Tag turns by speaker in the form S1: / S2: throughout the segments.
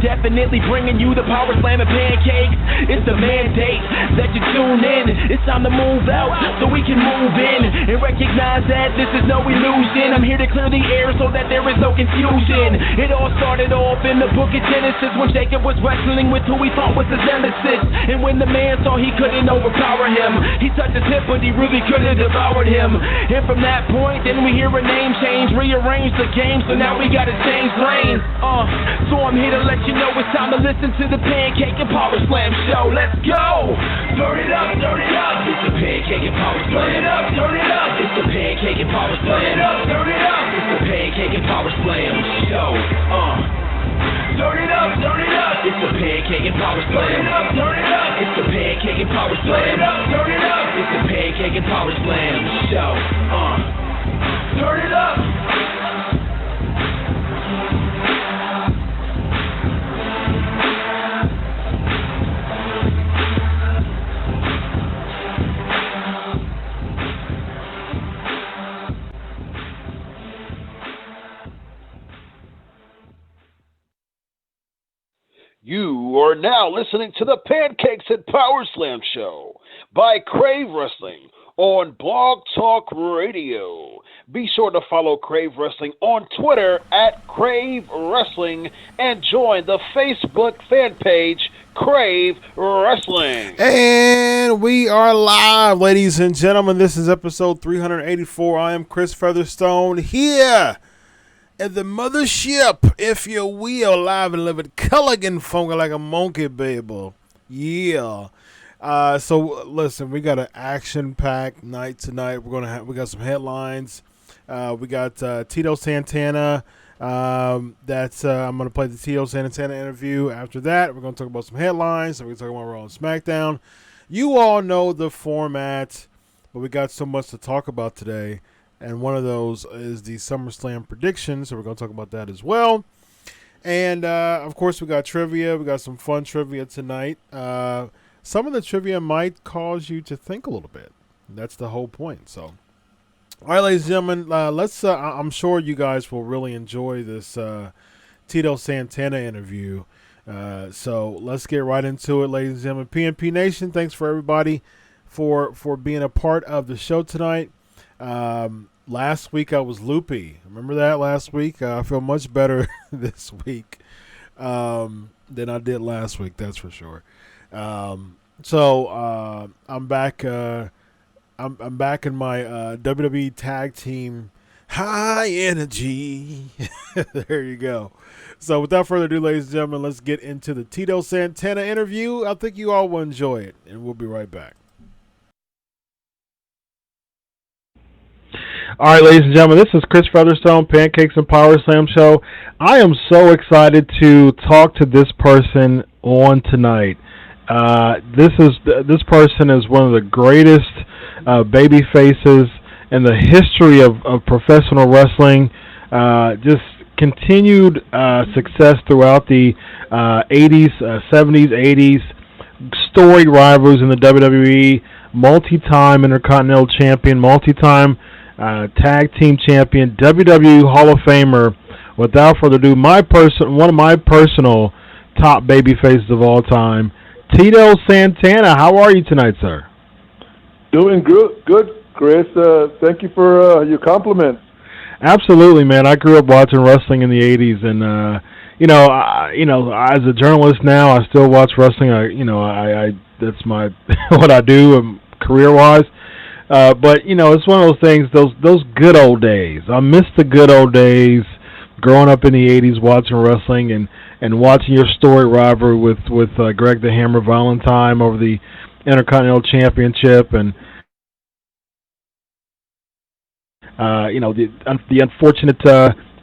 S1: Definitely bringing you the Powerslam and Pancakes. It's the mandate that you tune in. It's time to move out so we can move in and recognize that this is no illusion. I'm here to clear the air so that there is no confusion. It all started off in the book of Genesis when Jacob was wrestling with who he thought was his nemesis. And when the man saw he couldn't overpower him, he touched his hip but he really couldn't have devoured him. And from that point, then we hear a name change, rearrange the game, so now we gotta change lanes. So I'm here to let you know it's time to listen to the Pancake and Powerslam show. Let's go! Turn it up, turn it up. It's the Pancake and Powerslam. Turn it up, turn it up. It's the Pancake and Powerslam. Turn it up, turn it up. It's the Pancake and Powerslam show. Turn it up, turn it up. It's the Pancake and Powerslam. Turn it up, turn it up. It's the Pancake and Powerslam. Turn it up, turn it up. It's the Pancake and Powerslam show. Turn it up.
S2: You are now listening to the Pancakes and Powerslam show by Crave Wrestling on Blog Talk Radio. Be sure to follow Crave Wrestling on Twitter at Crave Wrestling and join the Facebook fan page Crave Wrestling.
S3: And we are live, ladies and gentlemen. This is episode 384. I am Chris Featherstone here at the mothership, if you will, live and living, Culligan funky like a monkey, baby. Yeah. So listen, we got an action-packed night tonight. We got some headlines. We got Tito Santana. I'm gonna play the Tito Santana interview. After that, we're gonna talk about some headlines. So we're talking about Raw and SmackDown. You all know the format, but we got so much to talk about today. And one of those is the SummerSlam predictions, so we're going to talk about that as well. And, of course, we got trivia. We got some fun trivia tonight. Some of the trivia might cause you to think a little bit. That's the whole point. So, all right, ladies and gentlemen, let's. I'm sure you guys will really enjoy this Tito Santana interview. So let's get right into it, ladies and gentlemen. PNP Nation, thanks for everybody for being a part of the show tonight. Last week I was loopy. Remember that last week? I feel much better this week than I did last week, that's for sure. So I'm back. I'm back in my WWE tag team high energy. There you go. So without further ado, ladies and gentlemen, let's get into the Tito Santana interview. I think you all will enjoy it, and we'll be right back. All right, ladies and gentlemen, this is Chris Featherstone, Pancakes and Powerslam Show. I am so excited to talk to this person on tonight. This person is one of the greatest baby faces in the history of professional wrestling. Just continued success throughout the 80s, 70s, 80s. Storied rivals in the WWE. Multi-time Intercontinental Champion. Multi-time Tag Team Champion. WWE Hall of Famer. Without further ado, one of my personal top baby faces of all time, Tito Santana. How are you tonight, sir?
S4: Doing good, Chris. Thank you for your compliments.
S3: Absolutely, man. I grew up watching wrestling in the '80s, and as a journalist now, I still watch wrestling. I that's my what I do career-wise. But it's one of those things. Those good old days. I miss the good old days. Growing up in the '80s, watching wrestling and watching your story rivalry with Greg the Hammer Valentine over the Intercontinental Championship, and the unfortunate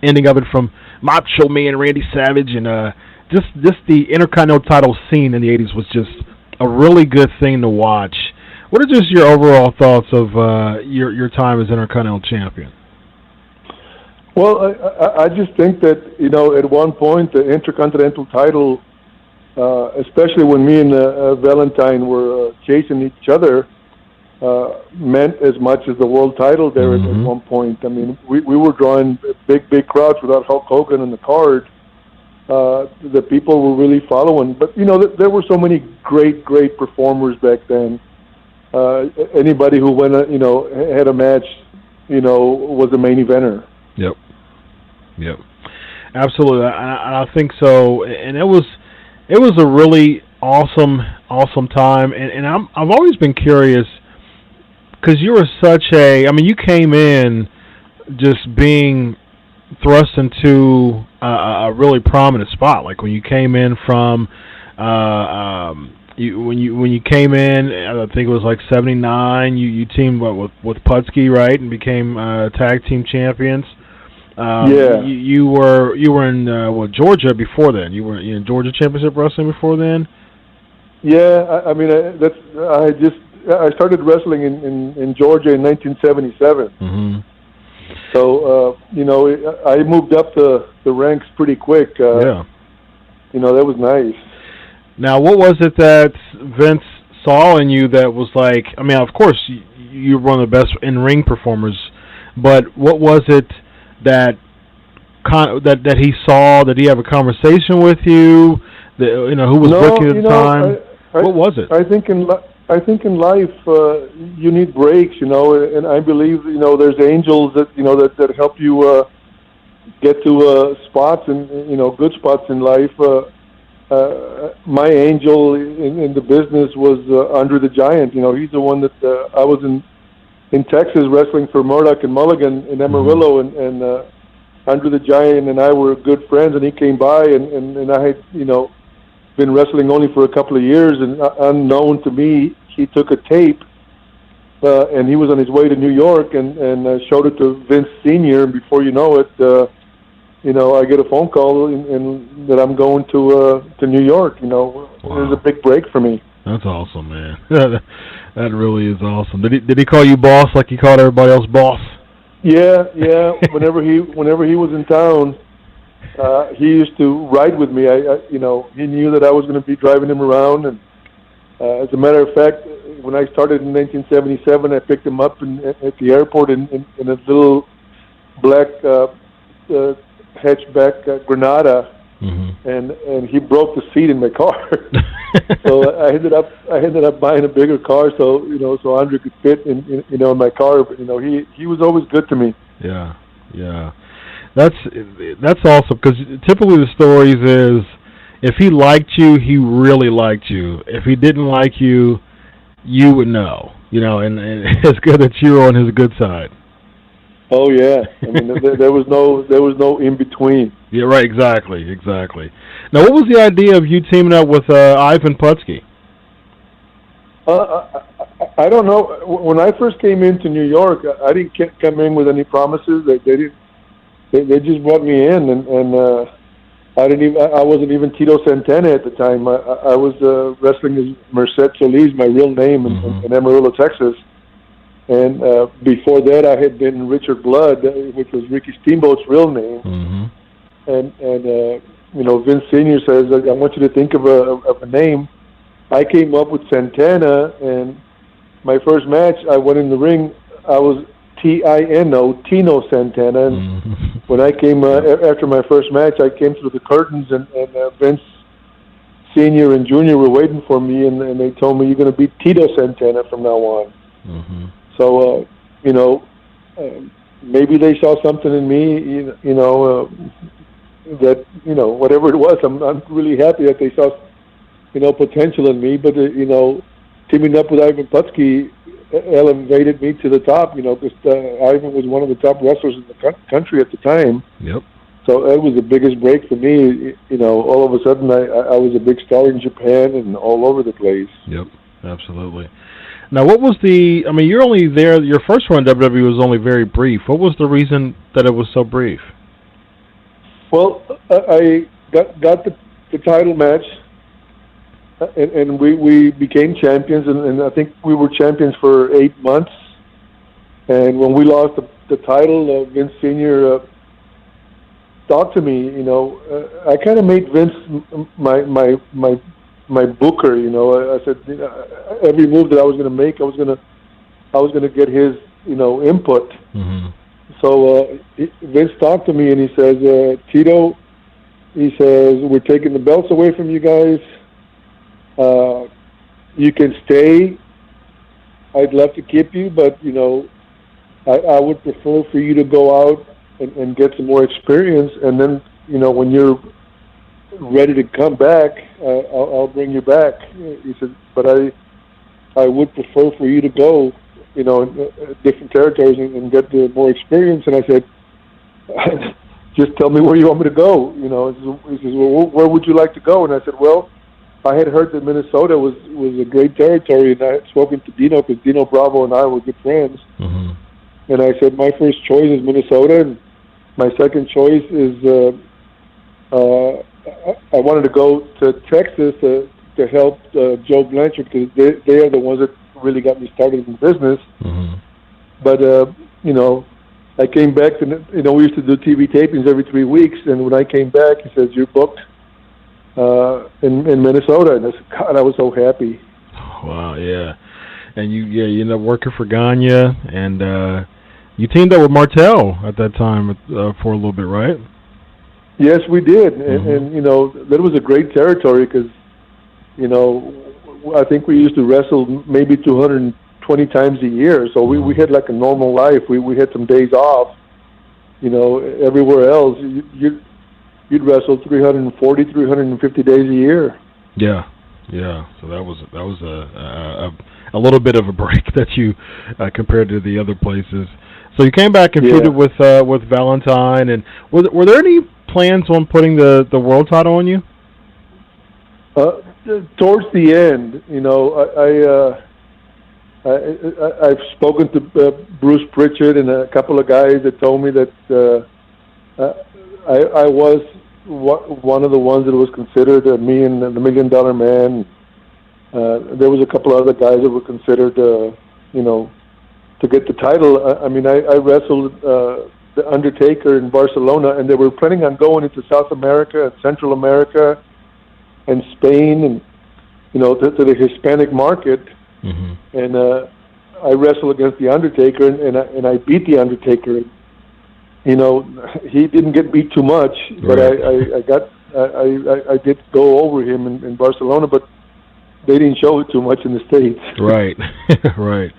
S3: ending of it from Macho Man Randy Savage, and just the Intercontinental title scene in the '80s was just a really good thing to watch. What are just your overall thoughts of your time as Intercontinental Champion?
S4: Well, I just think that, at one point, the Intercontinental title, especially when me and Valentine were chasing each other, meant as much as the world title there at one point. I mean, we were drawing big crowds without Hulk Hogan in the card. The people were really following. But, there were so many great performers back then. Anybody who went, had a match, was a main eventer.
S3: Yep. Absolutely. I think so. And it was a really awesome time. And I've always been curious, because you were you came in just being thrust into a really prominent spot. Like when you came in from when you came in, I think it was like '79. You teamed with Putski, right, and became tag team champions.
S4: Yeah.
S3: You were in Georgia before then. You were in Georgia Championship Wrestling before then.
S4: Yeah, I started wrestling in Georgia in 1977.
S3: Mm-hmm.
S4: So I moved up the ranks pretty quick.
S3: Yeah.
S4: That was nice.
S3: Now, what was it that Vince saw in you that was like? I mean, of course, you were one of the best in-ring performers, but what was it that he saw? Did he have a conversation with you? Who was booking at the time? What was it?
S4: I think in life you need breaks, and I believe there's angels that help you get to spots and good spots in life. My angel in the business was Andre the Giant. He's the one that I was in Texas wrestling for Murdoch and Mulligan in Amarillo, and Andre the Giant and I were good friends, and he came by, and I had been wrestling only for a couple of years, and unknown to me, he took a tape, and he was on his way to New York, and showed it to Vince Sr., and before you know it, I get a phone call and that I'm going to New York. Wow. It was a big break for me.
S3: That's awesome, man. That really is awesome. Did he call you boss like he called everybody else boss?
S4: Yeah. Whenever he was in town, he used to ride with me. He knew that I was going to be driving him around, and as a matter of fact, when I started in 1977, I picked him up at the airport in a little black hatchback Granada, and he broke the seat in my car. So I ended up buying a bigger car, so Andre could fit in my car. But he was always good to me.
S3: Yeah. That's awesome, because typically the stories is, if he liked you, he really liked you. If he didn't like you, you would know. And it's good that you were on his good side.
S4: Oh yeah, I mean there was no in between.
S3: Yeah, right. Exactly. Now, what was the idea of you teaming up with Ivan Putski?
S4: I don't know. When I first came into New York, I didn't come in with any promises. They didn't. They just brought me in, and I wasn't even Tito Santana at the time. I was wrestling as Merced Solis, my real name, in Amarillo, Texas. And before that, I had been Richard Blood, which was Ricky Steamboat's real name.
S3: Mm-hmm.
S4: And Vince Senior says, I want you to think of a name. I came up with Santana, and my first match, I went in the ring. I was Tino Santana. And when I came after my first match, I came through the curtains, and Vince Senior and Junior were waiting for me, and they told me, you're going to be Tito Santana from now on.
S3: Mm-hmm.
S4: So, maybe they saw something in me, that, whatever it was, I'm really happy that they saw, potential in me. But, teaming up with Ivan Putski elevated me to the top, because Ivan was one of the top wrestlers in the country at the time.
S3: Yep.
S4: So that was the biggest break for me. All of a sudden I was a big star in Japan and all over the place.
S3: Yep, absolutely. Now, what was you're only there, your first run in WWE was only very brief. What was the reason that it was so brief?
S4: Well, I got the title match, and we became champions, and I think we were champions for 8 months. And when we lost the title, Vince Senior talked to me. I kind of made Vince my booker. I said every move that I was going to make, I was going to get his input.
S3: Mm-hmm.
S4: So Vince talked to me, and he says, Tito, he says, we're taking the belts away from you guys. You can stay. I'd love to keep you, but I would prefer for you to go out and get some more experience, and then when you're ready to come back, I'll bring you back. He said, but I would prefer for you to go, in different territories and get more experience. And I said, just tell me where you want me to go. He says, well, where would you like to go? And I said, well, I had heard that Minnesota was a great territory, and I had spoken to Dino, because Dino Bravo and I were good friends.
S3: Mm-hmm.
S4: And I said, my first choice is Minnesota, and my second choice is I wanted to go to Texas to help Joe Blanchard, because they are the ones that really got me started in business.
S3: Mm-hmm.
S4: But I came back to we used to do TV tapings every 3 weeks, and when I came back, he says, you're booked in Minnesota. And I said, God, I was so happy.
S3: Wow, yeah. And you ended up working for Gagne, and you teamed up with Martel at that time for a little bit, right?
S4: Yes, we did.
S3: Mm-hmm.
S4: And that was a great territory, because I think we used to wrestle maybe 220 times a year. So we had like a normal life. We had some days off. Everywhere else, you'd wrestle 340, 350 days a year.
S3: Yeah. So that was a little bit of a break that you compared to the other places. So you came back and feuded with Valentine. And were there any plans on putting the world title on you?
S4: Towards the end, I've spoken to Bruce Pritchard and a couple of guys that told me that I was one of the ones that was considered, me and the $1 Million Man. There was a couple of other guys that were considered, to get the title. I wrestled the Undertaker in Barcelona, and they were planning on going into South America and Central America and Spain and to the Hispanic market.
S3: Mm-hmm.
S4: And I wrestled against the Undertaker, and I beat the Undertaker. He didn't get beat too much, but right. I did go over him in Barcelona, but they didn't show it too much in the States.
S3: Right, right.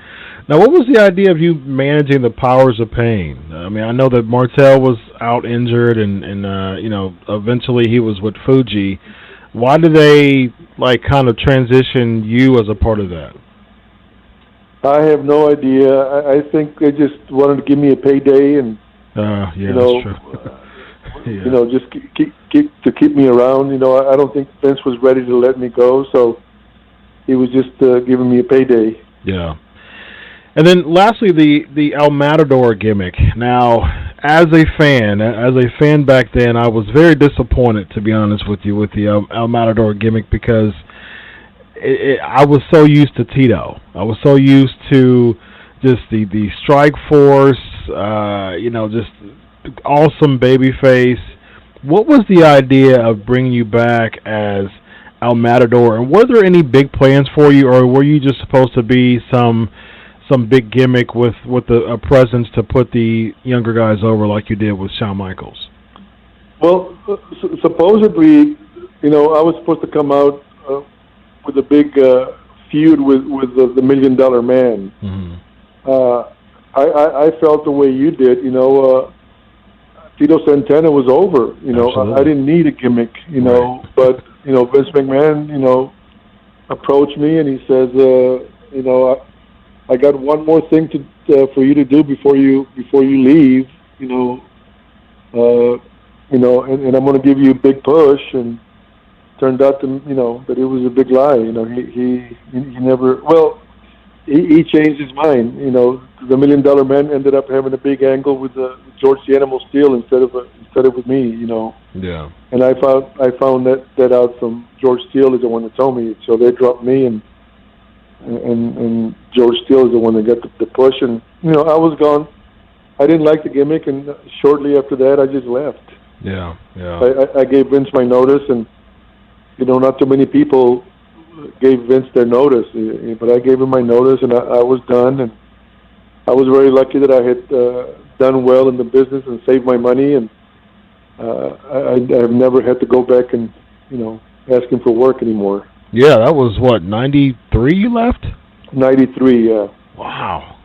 S3: Now, what was the idea of you managing the Powers of Pain? I know that Martel was out injured, and eventually he was with Fuji. Why do they like kind of transition you as a part of that?
S4: I have no idea. I think they just wanted to give me a payday, and
S3: Yeah,
S4: you know,
S3: that's true. Yeah.
S4: you know, just keep me around. You know, I don't think Vince was ready to let me go, so he was just giving me a payday.
S3: Yeah. And then lastly, the El Matador gimmick. Now, as a fan back then, I was very disappointed, to be honest with you, with the El Matador gimmick because I was so used to Tito. I was so used to just the Strike Force, just awesome babyface. What was the idea of bringing you back as El Matador? And were there any big plans for you, or were you just supposed to be some big gimmick with a presence to put the younger guys over like you did with Shawn Michaels?
S4: Well, supposedly, I was supposed to come out with a big feud with the $1 Million Man.
S3: Mm-hmm.
S4: I felt the way you did. Tito Santana was over.
S3: Absolutely.
S4: I didn't need a gimmick.
S3: Right.
S4: But Vince McMahon, approached me and he says, I got one more thing for you to do before you leave. And I'm going to give you a big push. And turned out that it was a big lie. He never. Well, he changed his mind. The $1 Million Man ended up having a big angle with George the Animal Steel instead of with me.
S3: Yeah.
S4: And I found that out from George Steele is the one that told me. So they dropped me and George Steele is the one that got the push. And I was gone. I didn't like the gimmick, and shortly after that, I just left.
S3: Yeah.
S4: I gave Vince my notice, and not too many people gave Vince their notice, but I gave him my notice, and I was done. And I was very lucky that I had done well in the business and saved my money, and I have never had to go back and ask him for work anymore.
S3: Yeah, that was what, 93 you left?
S4: 93, yeah.
S3: Wow.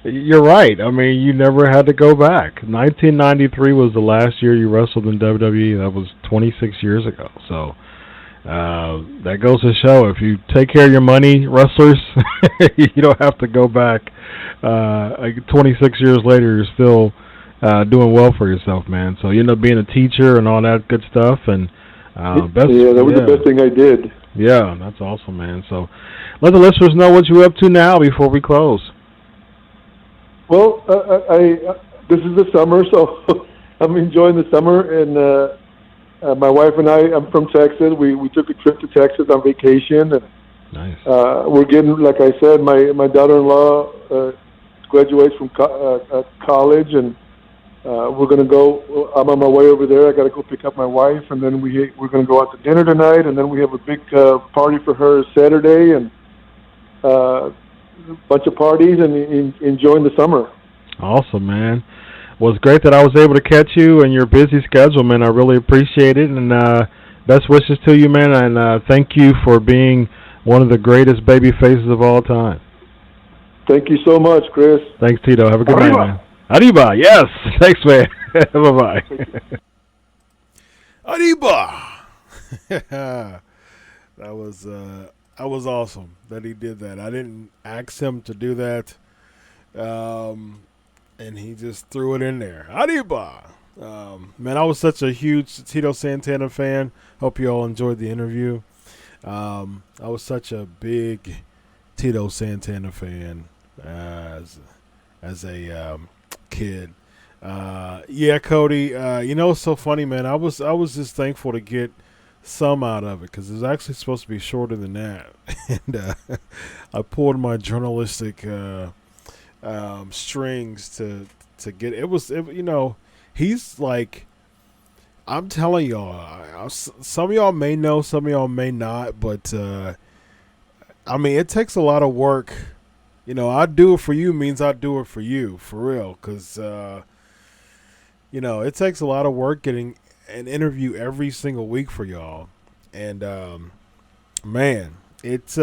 S3: You're right. I mean, you never had to go back. 1993 was the last year you wrestled in WWE. That was 26 years ago. So that goes to show if you take care of your money, wrestlers, you don't have to go back. 26 years later, you're still doing well for yourself, man. So you end up being a teacher and all that good stuff. And that was the best thing I did. Yeah, that's awesome, man. So let the listeners know what you're up to now before we close.
S4: Well, this is the summer, so I'm enjoying the summer, and my wife and I'm from Texas. We took a trip to Texas on vacation, and
S3: nice.
S4: We're getting, like I said, my daughter-in-law graduates from college, and we're going to go. I'm on my way over there. I got to go pick up my wife, and then we're going to go out to dinner tonight, and then we have a big party for her Saturday, and bunch of parties and enjoying the summer.
S3: Awesome, man. Well, it's great that I was able to catch you in your busy schedule, man. I really appreciate it, and best wishes to you, man, and thank you for being one of the greatest baby faces of all time.
S4: Thank you so much, Chris.
S3: Thanks, Tito. Have a good night, man. Arriba, yes. Thanks, man. Bye-bye.
S4: Arriba.
S3: That was awesome that he did that. I didn't ask him to do that, and he just threw it in there. Arriba! Man, I was such a huge Tito Santana fan. Hope you all enjoyed the interview. I was such a big Tito Santana fan as a kid. Yeah, Cody. It's so funny, man. I was just thankful to get some out of it because it was actually supposed to be shorter than that, and I pulled my journalistic strings to get it. He's like, I'm telling y'all, some of y'all may know, some of y'all may not, but I mean, it takes a lot of work. I do it for you means I do it for you, for real, because it takes a lot of work getting an interview every single week for y'all, and man, it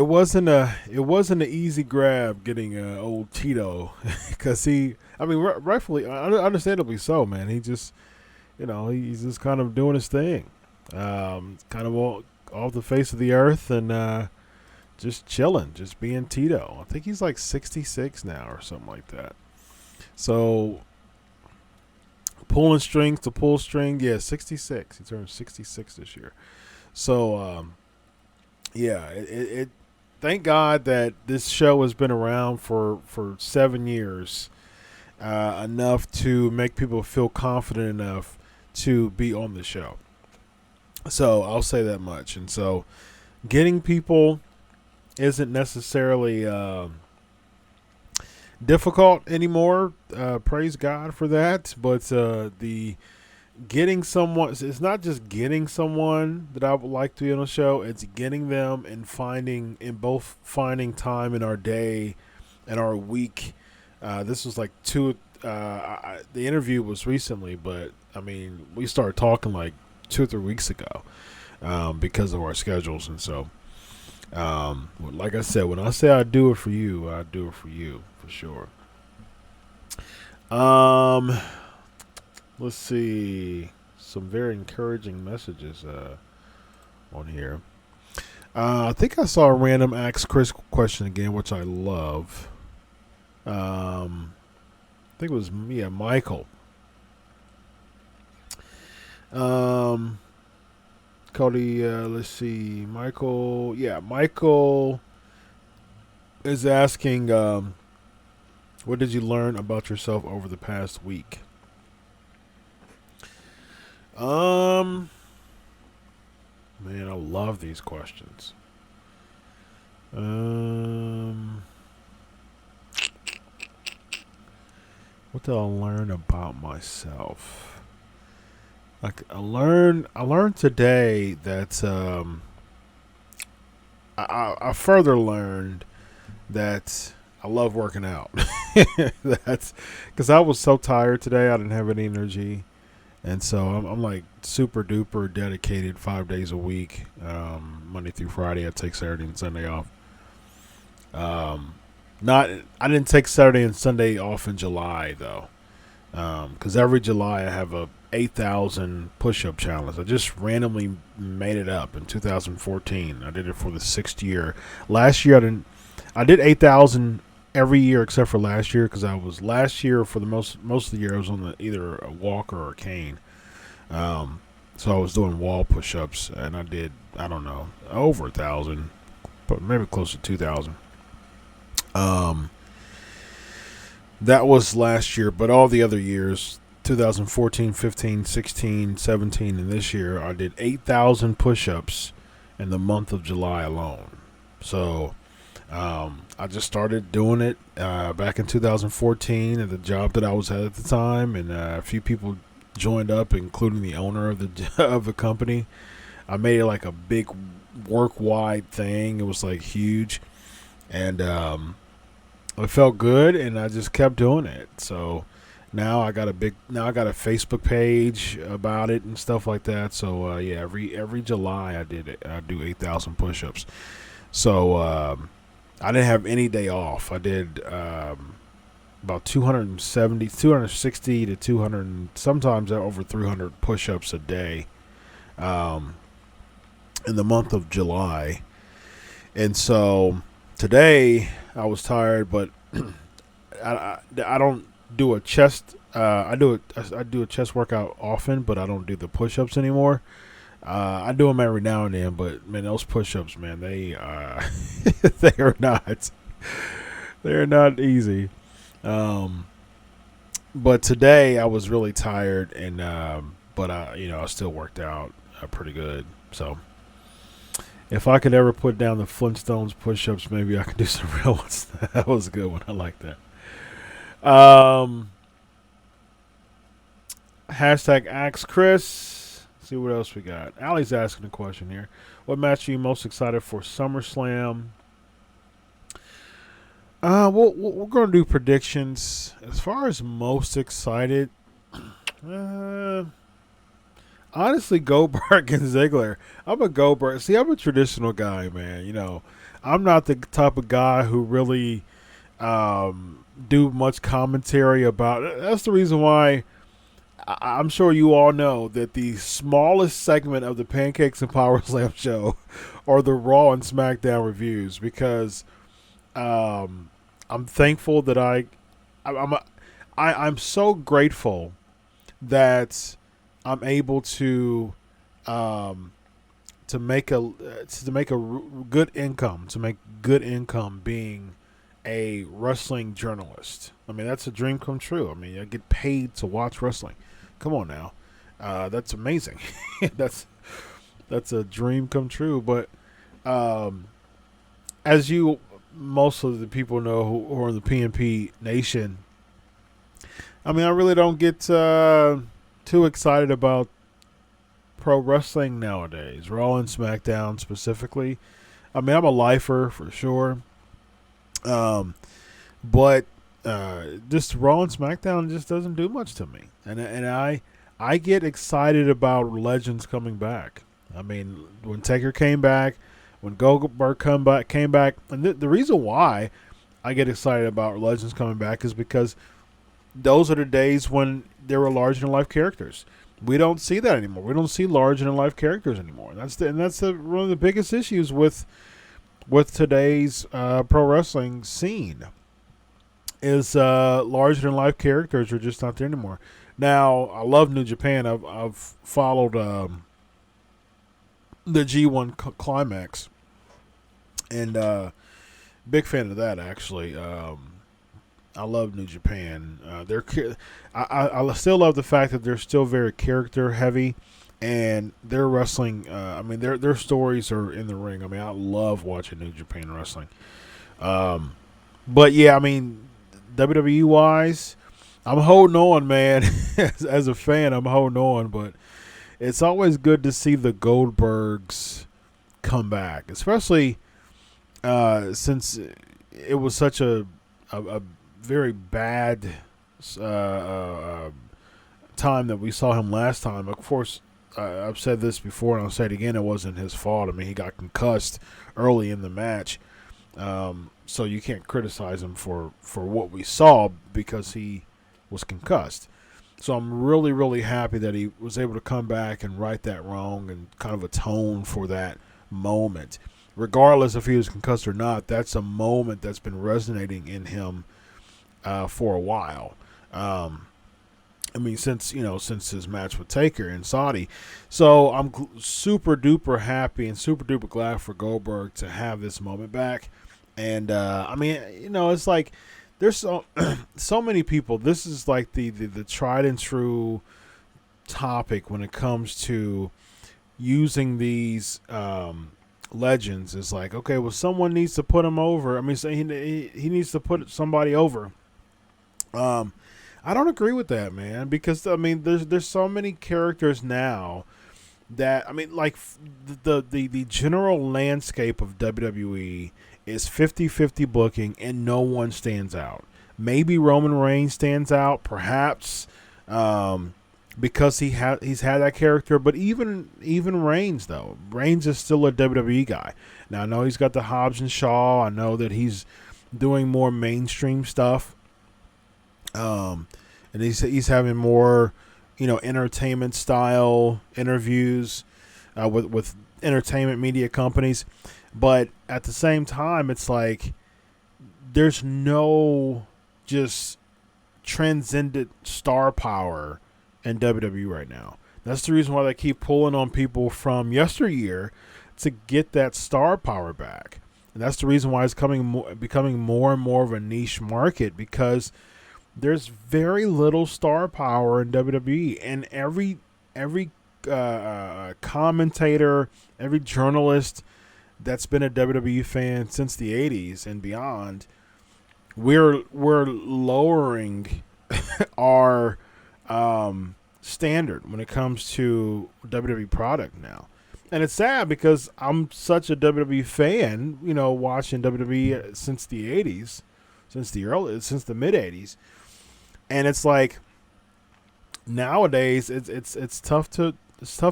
S3: wasn't an easy grab getting old Tito because rightfully, understandably so, man. He just he's just kind of doing his thing. Kind of off the face of the earth and just chilling, just being Tito. I think he's like 66 now or something like that. So pulling strings to pull string, 66. He turned 66 this year. So it thank God that this show has been around for 7 years, enough to make people feel confident enough to be on the show. So I'll say that much. And so getting people isn't necessarily difficult anymore. Praise God for that. But the getting someone, it's not just getting someone that I would like to be on a show. It's getting them and finding time in our day and our week. This was like the interview was recently, but I mean, we started talking like 2 or 3 weeks ago because of our schedules. And so, like I said, when I say I do it for you, I do it for you for sure. Let's see, some very encouraging messages on here. I think I saw a random Ask Chris question again, which I love. I think it was Michael. Cody, let's see, Michael. Yeah, Michael is asking, what did you learn about yourself over the past week? Man, I love these questions. What did I learn about myself? Like I learned today that I further learned that I love working out. That's because I was so tired today. I didn't have any energy. And so I'm like super duper dedicated 5 days a week, Monday through Friday. I take Saturday and Sunday off. I didn't take Saturday and Sunday off in July though, because every July I have a 8,000 push-up challenge. I just randomly made it up in 2014. I did it for the 6th year. Last year I did 8,000 every year except for last year, because last year for the most of the year I was on either a walker or a cane. So I was doing wall push-ups, and I did, I don't know, over 1,000, but maybe close to 2,000. That was last year, but all the other years, 2014, 15, 16, 17, and this year, I did 8,000 push-ups in the month of July alone. So I just started doing it back in 2014 at the job that I was at the time, and a few people joined up, including the owner of the company. I made it like a big work-wide thing. It was like huge, and it felt good, and I just kept doing it. So now I got a Facebook page about it and stuff like that. So every July I did it. I do 8,000 push-ups. So I didn't have any day off. I did about 260 to 200, sometimes over 300 push-ups a day in the month of July. And so today I was tired, but I don't do a chest. I do a chest workout often, but I don't do the push-ups anymore. I do them every now and then, but man, those push-ups, man, they they're not easy. But today I was really tired, and but I still worked out pretty good. So if I could ever put down the Flintstones push-ups, maybe I could do some real ones. That was a good one. I like that. Hashtag Ask Chris. See what else we got. Allie's asking a question here. What match are you most excited for SummerSlam? We're going to do predictions. As far as most excited, honestly, Goldberg and Ziggler. I'm a Goldberg. See, I'm a traditional guy, man. I'm not the type of guy who really do much commentary about it. That's the reason why I'm sure you all know that the smallest segment of the Pancakes and Power Slam show are the Raw and SmackDown reviews, because I'm thankful that I'm so grateful that I'm able to make good income being a wrestling journalist. I mean, that's a dream come true. I mean, I get paid to watch wrestling. Come on now, that's amazing. that's a dream come true. But as most of the people know who are in the PNP Nation, I mean, I really don't get too excited about pro wrestling nowadays, Raw and SmackDown specifically. I mean, I'm a lifer for sure, but just Raw and SmackDown just doesn't do much to me, and I get excited about legends coming back. I mean, when Taker came back, when Goldberg came back, and the reason why I get excited about legends coming back is because those are the days when there were larger-than-life characters. We don't see that anymore. We don't see larger-than-life characters anymore. That's one of the biggest issues with today's pro wrestling scene. Is larger-than-life characters are just not there anymore. Now, I love New Japan. I've followed the G1 Climax, and big fan of that, actually. I love New Japan. I still love the fact that they're still very character heavy, and their wrestling. I mean, their stories are in the ring. I mean, I love watching New Japan wrestling. But yeah, I mean, WWE wise, I'm holding on, man. as a fan, I'm holding on, but it's always good to see the Goldbergs come back, especially since it was such a very bad time that we saw him last time. Of course, I've said this before and I'll say it again, it wasn't his fault. I mean, he got concussed early in the match, so you can't criticize him for what we saw because he was concussed. So I'm really, really happy that he was able to come back and right that wrong and kind of atone for that moment. Regardless if he was concussed or not, that's a moment that's been resonating in him for a while. I mean, since his match with Taker in Saudi. So I'm super duper happy and super duper glad for Goldberg to have this moment back. And I mean, it's like there's so many people. This is like the tried and true topic when it comes to using these legends. Is like, okay, well, someone needs to put him over. I mean, so he needs to put somebody over. I don't agree with that, man, because I mean, there's so many characters now that, I mean, like the general landscape of WWE is 50-50 booking and no one stands out. Maybe Roman Reigns stands out, perhaps, because he's had that character, but even Reigns, though, Reigns is still a WWE guy. Now I know he's got the Hobbs and Shaw. I know that he's doing more mainstream stuff. And he's having more, entertainment style interviews with entertainment media companies, but at the same time, it's like there's no just transcendent star power in WWE right now. That's the reason why they keep pulling on people from yesteryear to get that star power back, and that's the reason why it's becoming more and more of a niche market, because there's very little star power in WWE, and every commentator, every journalist that's been a WWE fan since the 80s and beyond, we're lowering our standard when it comes to WWE product now. And it's sad because I'm such a WWE fan, watching WWE since the 80s, since the mid 80s. And it's like nowadays it's tough to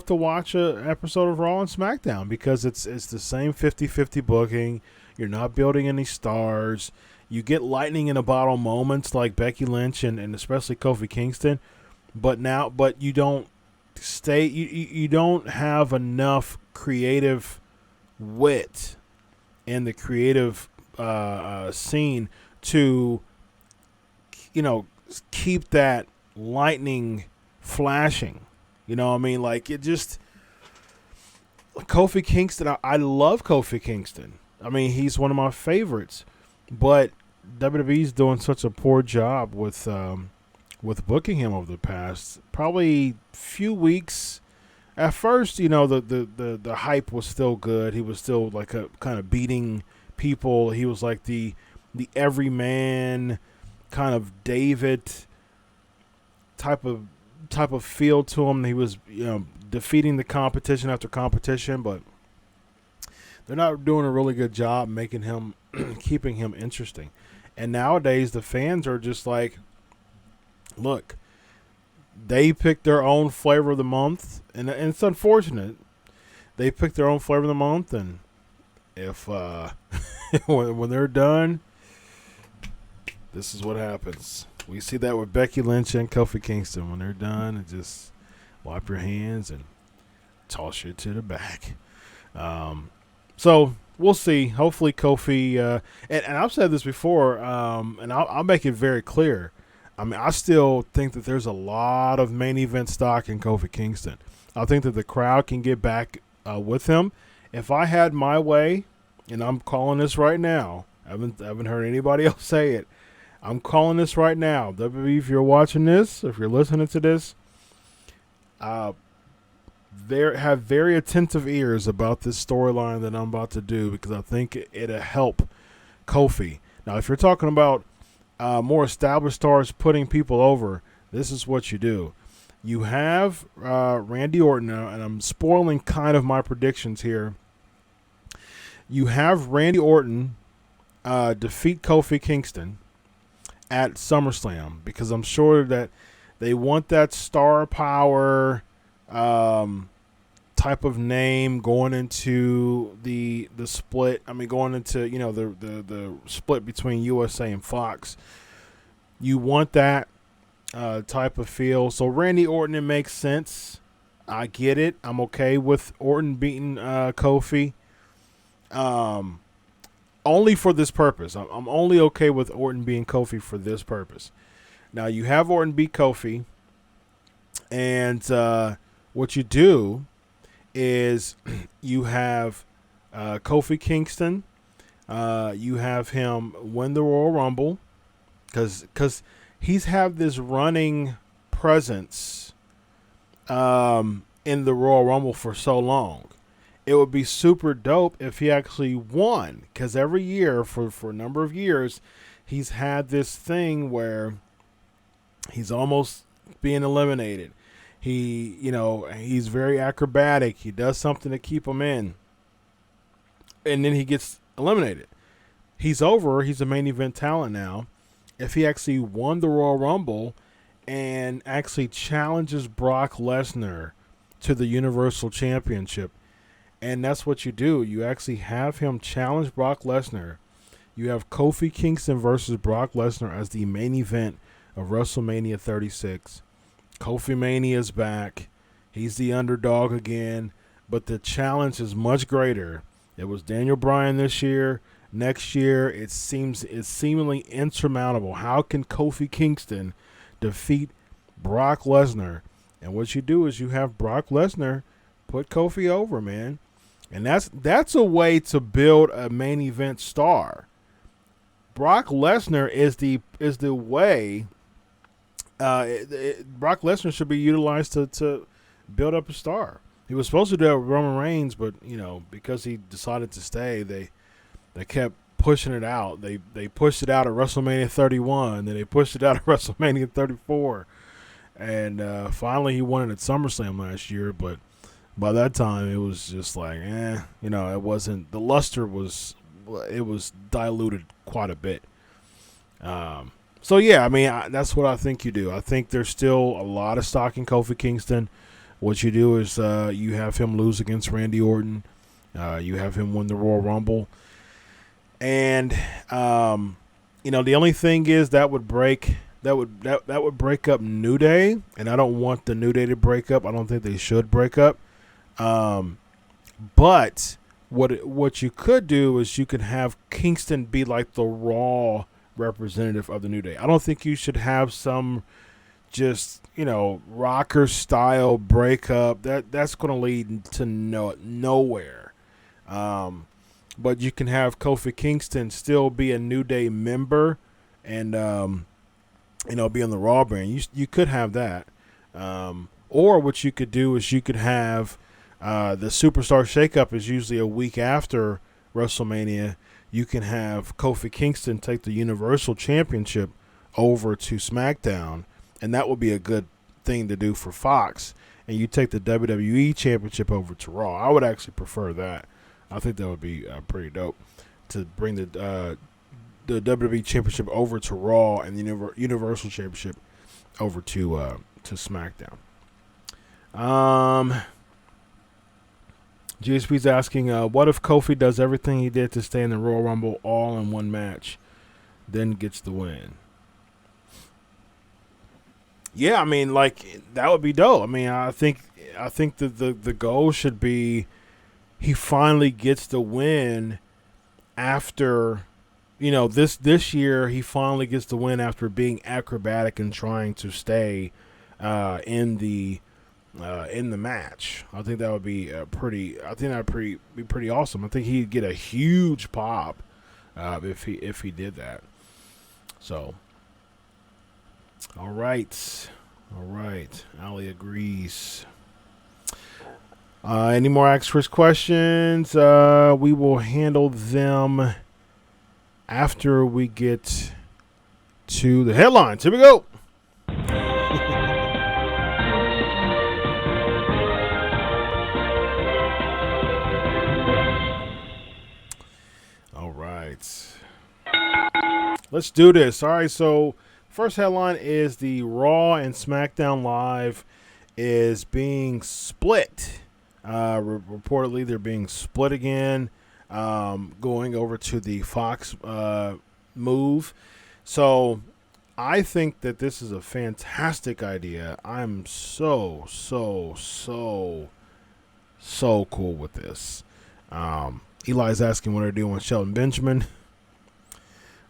S3: watch an episode of Raw and SmackDown because it's the same 50-50 booking. You're not building any stars. You get lightning in a bottle moments like Becky Lynch and especially Kofi Kingston, but you don't you don't have enough creative wit in the creative scene to, keep that lightning flashing. You know what I mean? Like, it just, Kofi Kingston, I love Kofi Kingston. I mean, he's one of my favorites, but WWE's doing such a poor job with booking him over the past probably few weeks. At first, the hype was still good. He was still like a kind of beating people. He was like the everyman kind of David type of feel to him. He was, defeating the competition after competition, but they're not doing a really good job making him, keeping him interesting. And nowadays, the fans are just like, look, they pick their own flavor of the month, and it's unfortunate. They pick their own flavor of the month, and if when they're done, this is what happens. We see that with Becky Lynch and Kofi Kingston. When they're done, it just wipe your hands and toss you to the back. So we'll see. Hopefully Kofi, and I've said this before, and I'll make it very clear. I mean, I still think that there's a lot of main event stock in Kofi Kingston. I think that the crowd can get back with him. If I had my way, and I'm calling this right now, I haven't heard anybody else say it. I'm calling this right now. WWE, if you're watching this, if you're listening to this, have very attentive ears about this storyline that I'm about to do, because I think it'll help Kofi. Now, if you're talking about more established stars putting people over, this is what you do. You have Randy Orton, and I'm spoiling kind of my predictions here. You have Randy Orton defeat Kofi Kingston at SummerSlam, because I'm sure that they want that star power type of name going into the split. I mean, going into the split between USA and Fox. You want that type of feel. So Randy Orton, it makes sense. I get it. I'm okay with Orton beating Kofi. Only for this purpose. I'm only okay with Orton beating Kofi for this purpose. Now, you have Orton beat Kofi, and what you do is you have Kofi Kingston. You have him win the Royal Rumble, because he's had this running presence in the Royal Rumble for so long. It would be super dope if he actually won, because every year for a number of years, he's had this thing where he's almost being eliminated. He's very acrobatic. He does something to keep him in, and then he gets eliminated. He's over. He's a main event talent now. If he actually won the Royal Rumble and actually challenges Brock Lesnar to the Universal Championship, and that's what you do. You actually have him challenge Brock Lesnar. You have Kofi Kingston versus Brock Lesnar as the main event of WrestleMania 36. Kofi Mania is back. He's the underdog again, but the challenge is much greater. It was Daniel Bryan this year. Next year, it's seemingly insurmountable. How can Kofi Kingston defeat Brock Lesnar? And what you do is you have Brock Lesnar put Kofi over, man. And that's a way to build a main event star. Brock Lesnar is the way. Brock Lesnar should be utilized to build up a star. He was supposed to do it with Roman Reigns, but because he decided to stay, they kept pushing it out. They pushed it out at WrestleMania 31, then they pushed it out at WrestleMania 34, and finally he won it at SummerSlam last year. But by that time, it was just like, it wasn't, the luster was diluted quite a bit. So yeah, I mean, that's what I think you do. I think there's still a lot of stock in Kofi Kingston. What you do is you have him lose against Randy Orton. You have him win the Royal Rumble. And, the only thing is that would break that would break up New Day, and I don't want the New Day to break up. I don't think they should break up. But what you could do is you could have Kingston be like the Raw representative of the New Day. I don't think you should have some just, rocker style breakup. That's going to lead to nowhere. But you can have Kofi Kingston still be a New Day member and be on the Raw brand. You could have that. Or what you could do is you could have the Superstar Shakeup is usually a week after WrestleMania. You can have Kofi Kingston take the Universal Championship over to SmackDown, and that would be a good thing to do for Fox. And you take the WWE Championship over to Raw. I would actually prefer that. I think that would be pretty dope to bring the WWE Championship over to Raw and the Universal Championship over to SmackDown. GSP's asking, what if Kofi does everything he did to stay in the Royal Rumble all in one match, then gets the win? Yeah, I mean, that would be dope. I mean, I think that the goal should be he finally gets the win after, this year he finally gets the win after being acrobatic and trying to stay in the match. I think that would be pretty awesome. I think he'd get a huge pop if he did that. So, all right. Ali agrees. Any more Ask Chris questions? We will handle them after we get to the headlines. Here we go. All right. Let's do this. All right, so first headline is the Raw and SmackDown Live is being split. Reportedly, they're being split again, going over to the Fox move. So I think that this is a fantastic idea. I'm so cool with this. Eli's asking what they're doing with Shelton Benjamin.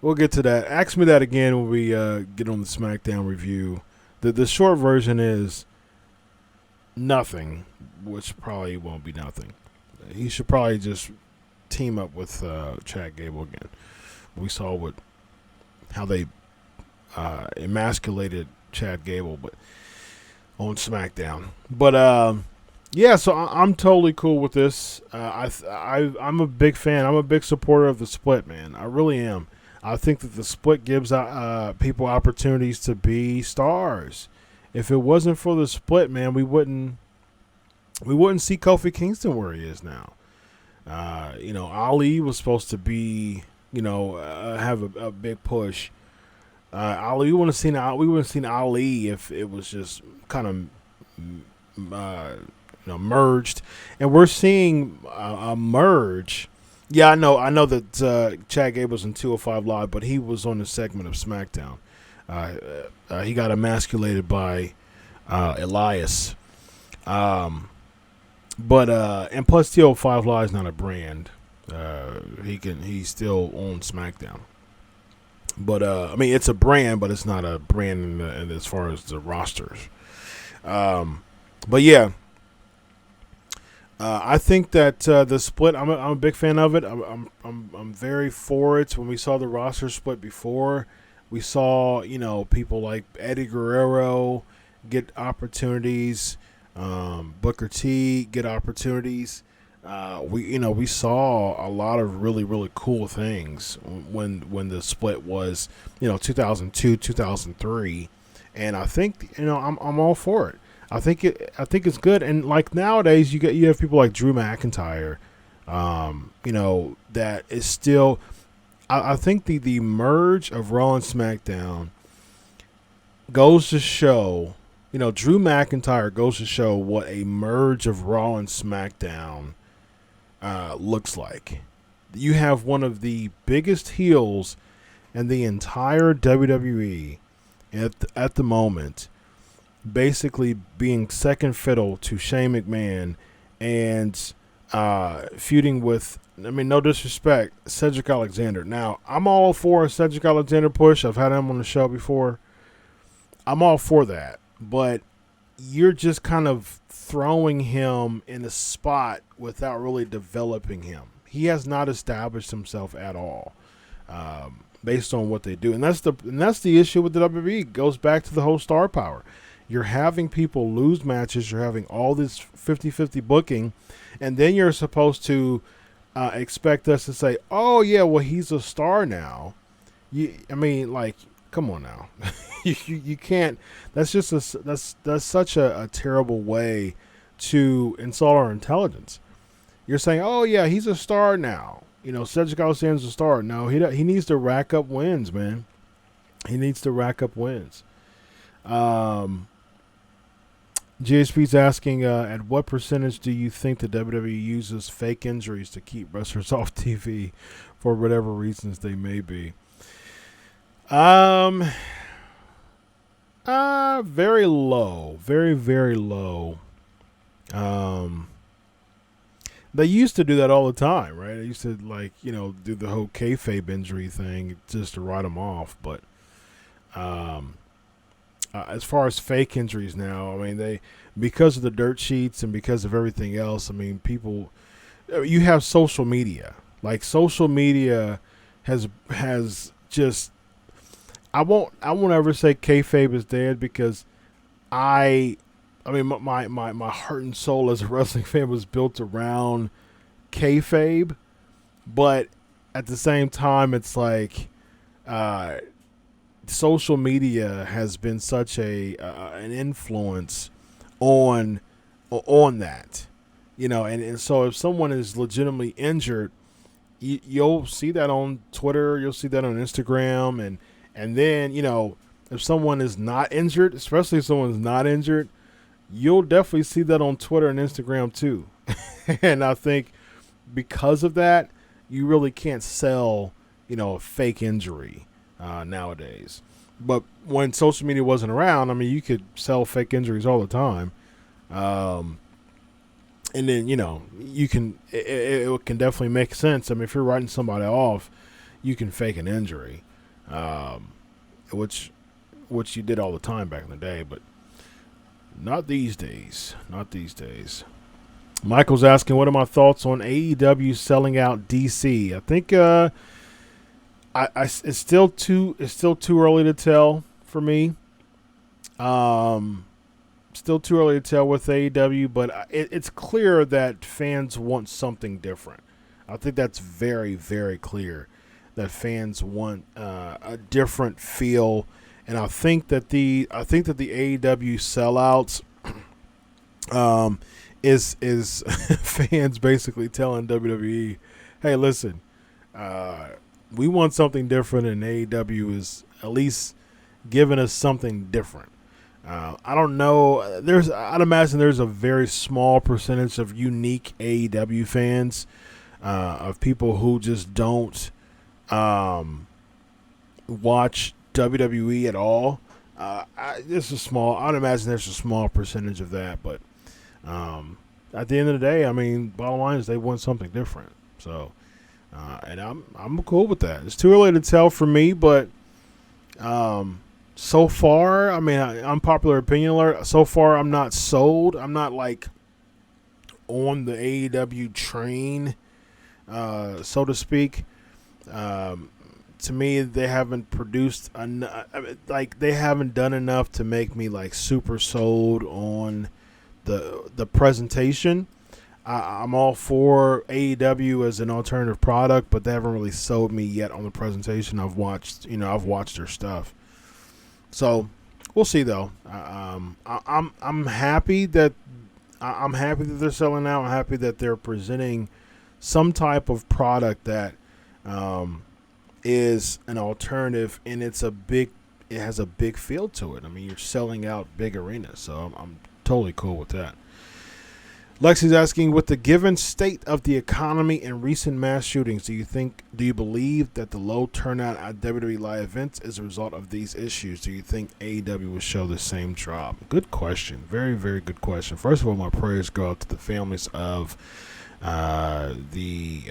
S3: We'll get to that. Ask me that again when we get on the SmackDown review. The short version is nothing, which probably won't be nothing. He should probably just team up with Chad Gable again. We saw how they emasculated Chad Gable, but on SmackDown. But yeah, so I'm totally cool with this. I'm a big fan. I'm a big supporter of the split, man. I really am. I think that the split gives people opportunities to be stars. If it wasn't for the split, man, we wouldn't see Kofi Kingston where he is now. Ali was supposed to be, have a big push. Ali, we wouldn't have seen Ali if it was just kind of merged, and we're seeing a merge. Yeah, I know that Chad Gable's in 205 Live, but he was on the segment of SmackDown. He got emasculated by Elias. But and plus 205 Live is not a brand. He's still on SmackDown. But it's a brand, but it's not a brand in as far as the rosters. But yeah, I think that the split. I'm a big fan of it. I'm very for it. When we saw the roster split before, we saw people like Eddie Guerrero get opportunities, Booker T get opportunities. We saw a lot of really cool things when the split was 2002 2003, and I think I'm all for it. I think it's good, and like nowadays you have people like Drew McIntyre, that is still. I think the merge of Raw and SmackDown goes to show, Drew McIntyre goes to show what a merge of Raw and SmackDown looks like. You have one of the biggest heels in the entire WWE at the moment, basically being second fiddle to Shane McMahon and feuding with, I mean, no disrespect, Cedric Alexander. Now, I'm all for a Cedric Alexander push. I've had him on the show before. I'm all for that. But you're just kind of throwing him in a spot without really developing him. He has not established himself at all, based on what they do. And that's the issue with the WWE. It goes back to the whole star power. You're having people lose matches. You're having all this 50-50 booking. And then you're supposed to expect us to say, oh, yeah, well, he's a star now. I mean, like, come on now. you can't. That's just that's such a terrible way to insult our intelligence. You're saying, oh, yeah, he's a star now. You know, Cedric Alexander's a star. No, he needs to rack up wins, man. He needs to rack up wins. GSP's asking, at what percentage do you think the WWE uses fake injuries to keep wrestlers off TV for whatever reasons they may be? Very low. Very, very low. They used to do that all the time, right? They used to, like, you know, do the whole kayfabe injury thing just to write them off. But as far as fake injuries now, I mean, because of the dirt sheets and because of everything else, I mean, people, you have social media. Like, social media has just, I won't ever say kayfabe is dead, because I mean, my heart and soul as a wrestling fan was built around kayfabe, but at the same time, it's like social media has been such an influence on that, you know, and so if someone is legitimately injured, you'll see that on Twitter, you'll see that on Instagram, and then, you know, if someone is not injured, especially if someone's not injured, you'll definitely see that on Twitter and Instagram too. And I think because of that, you really can't sell, you know, a fake injury nowadays. But when social media wasn't around, I mean, you could sell fake injuries all the time. And then, you know, it can definitely make sense. I mean, if you're writing somebody off, you can fake an injury, which you did all the time back in the day, but not these days. Not these days. Michael's asking, what are my thoughts on AEW selling out DC? I think it's still too early to tell for me. Still too early to tell with AEW, but it's clear that fans want something different. I think that's very, very clear that fans want a different feel. And I think that the AEW sellouts is fans basically telling WWE, hey, listen, we want something different, and AEW is at least giving us something different. I don't know. I'd imagine there's a very small percentage of unique AEW fans, of people who just don't watch WWE at all. I'd imagine there's a small percentage of that, but at the end of the day, I mean, bottom line is they want something different. So, and I'm cool with that. It's too early to tell for me, but so far, I mean, unpopular opinion alert. So far, I'm not sold. I'm not like on the AEW train, so to speak. To me, they haven't produced they haven't done enough to make me like super sold on the presentation. I'm all for AEW as an alternative product, but they haven't really sold me yet on the presentation. I've watched their stuff, so we'll see though. I'm happy that they're selling out. I'm happy that they're presenting some type of product that is an alternative, and it has a big feel to it. I mean, you're selling out big arenas, so I'm totally cool with that. Lexi's asking, with the given state of the economy and recent mass shootings, do you believe that the low turnout at WWE live events is a result of these issues? Do you think AEW will show the same drop? Good question. Very, very good question. First of all, my prayers go out to the families of the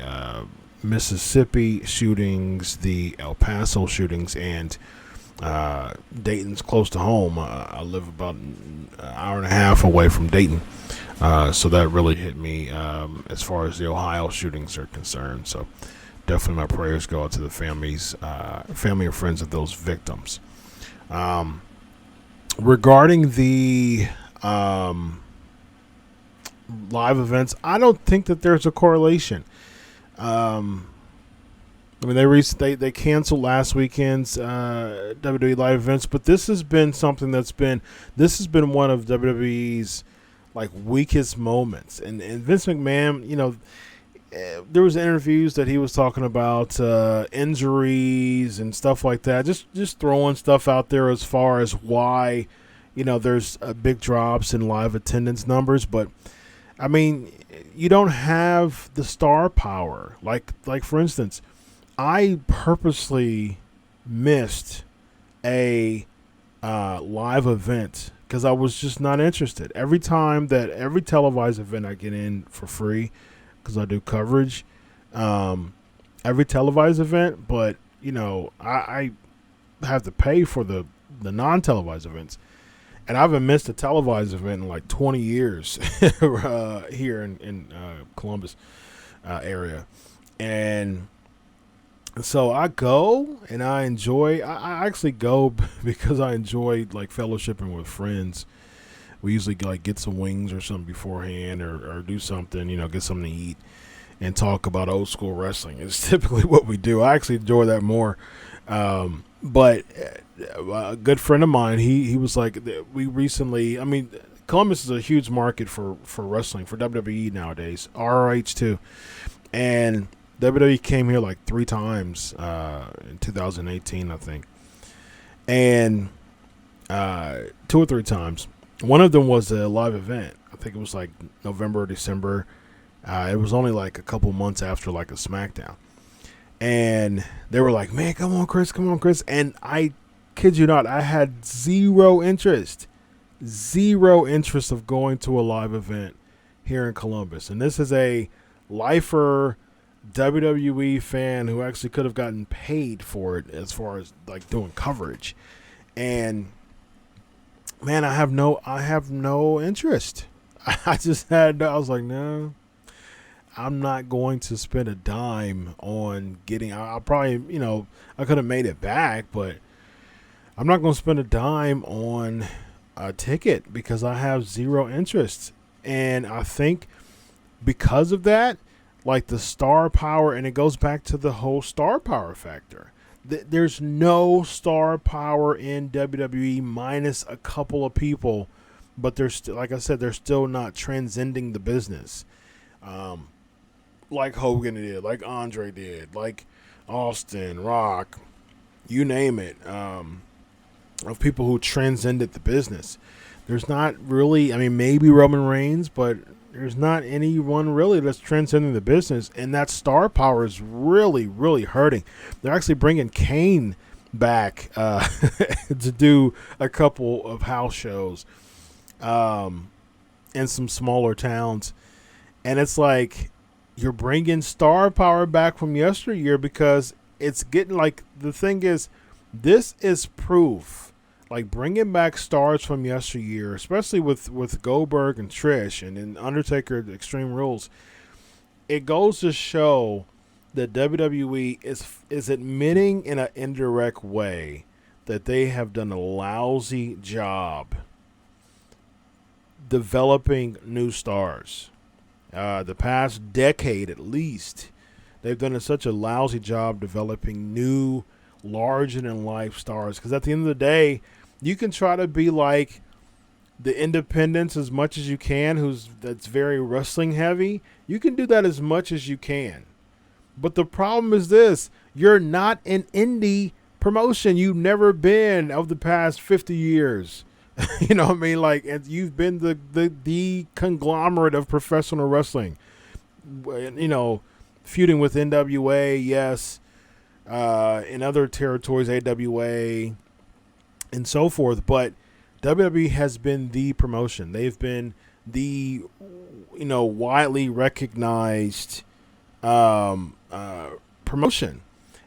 S3: Mississippi shootings, the El Paso shootings, and Dayton's close to home. I live about an hour and a half away from Dayton. So that really hit me as far as the Ohio shootings are concerned. So definitely my prayers go out to the families, family and friends of those victims. Regarding the live events, I don't think that there's a correlation. I mean, they canceled last weekend's WWE live events, but this has been something this has been one of WWE's like weakest moments. And Vince McMahon, there was interviews that he was talking about injuries and stuff like that, just throwing stuff out there as far as why, there's big drops in live attendance numbers. But I mean, you don't have the star power. Like for instance, I purposely missed a live event because I was just not interested. Every televised event I get in for free because I do coverage, every televised event, but I have to pay for the non-televised events, and I haven't missed a televised event in like 20 years here in Columbus area, and so I go and I enjoy. I actually go because I enjoy like fellowshipping with friends. We usually like get some wings or something beforehand, or do something, get something to eat, and talk about old school wrestling. It's typically what we do. I actually enjoy that more. But a good friend of mine, he was like, we recently. I mean, Columbus is a huge market for wrestling, for WWE nowadays, ROH too, and WWE came here like 3 times in 2018, I think, and 2 or 3 times. One of them was a live event. I think it was like November or December. It was only like a couple months after like a SmackDown, and they were like, "Man, come on, Chris," and I kid you not, I had zero interest of going to a live event here in Columbus, and this is a lifer WWE fan who actually could have gotten paid for it as far as like doing coverage. And man, I have no interest. I was like, no, I'm not going to spend a dime on getting, I'll probably, I could have made it back, but I'm not going to spend a dime on a ticket because I have zero interest. And I think because of that, like the star power, and it goes back to the whole star power factor. There's no star power in WWE minus a couple of people, but they're still, like I said, they're still not transcending the business, like Hogan did, like Andre did, like Austin, Rock, you name it, of people who transcended the business. There's not really, I mean, maybe Roman Reigns, but there's not anyone really that's transcending the business, and that star power is really, really hurting. They're actually bringing Kane back to do a couple of house shows in some smaller towns, and it's like you're bringing star power back from yesteryear because it's getting like, the thing is, this is proof. Like bringing back stars from yesteryear, especially with Goldberg and Trish and then Undertaker at Extreme Rules, it goes to show that WWE is admitting in an indirect way that they have done a lousy job developing new stars. The past decade at least, they've done such a lousy job developing new larger-than-life stars. Because at the end of the day, you can try to be like the independents as much as you can, that's very wrestling heavy. You can do that as much as you can. But the problem is this: you're not an indie promotion. You've never been of the past 50 years. You know what I mean? Like, and you've been the conglomerate of professional wrestling. You know, feuding with NWA, yes, in other territories, AWA, and so forth. But WWE has been the promotion. They've been the, you know, widely recognized promotion.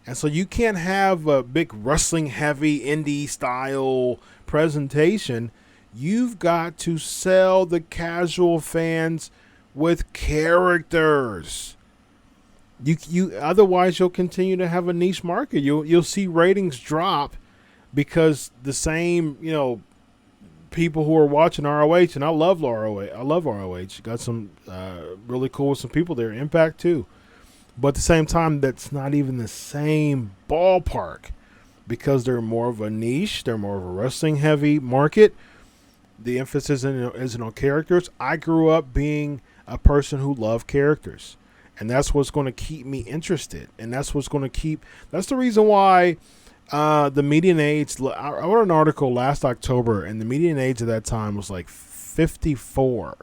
S3: And so you can't have a big wrestling heavy indie style presentation. You've got to sell the casual fans with characters. You otherwise you'll continue to have a niche market. You'll see ratings drop because the same, you know, people who are watching ROH, and I love ROH. Got some really cool with some people there. Impact too. But at the same time, that's not even the same ballpark because they're more of a niche. They're more of a wrestling-heavy market. The emphasis isn't on characters. I grew up being a person who loved characters, and that's what's going to keep me interested. And that's what's going to keep – that's the reason why the median age – I wrote an article last October, and the median age at that time was like 54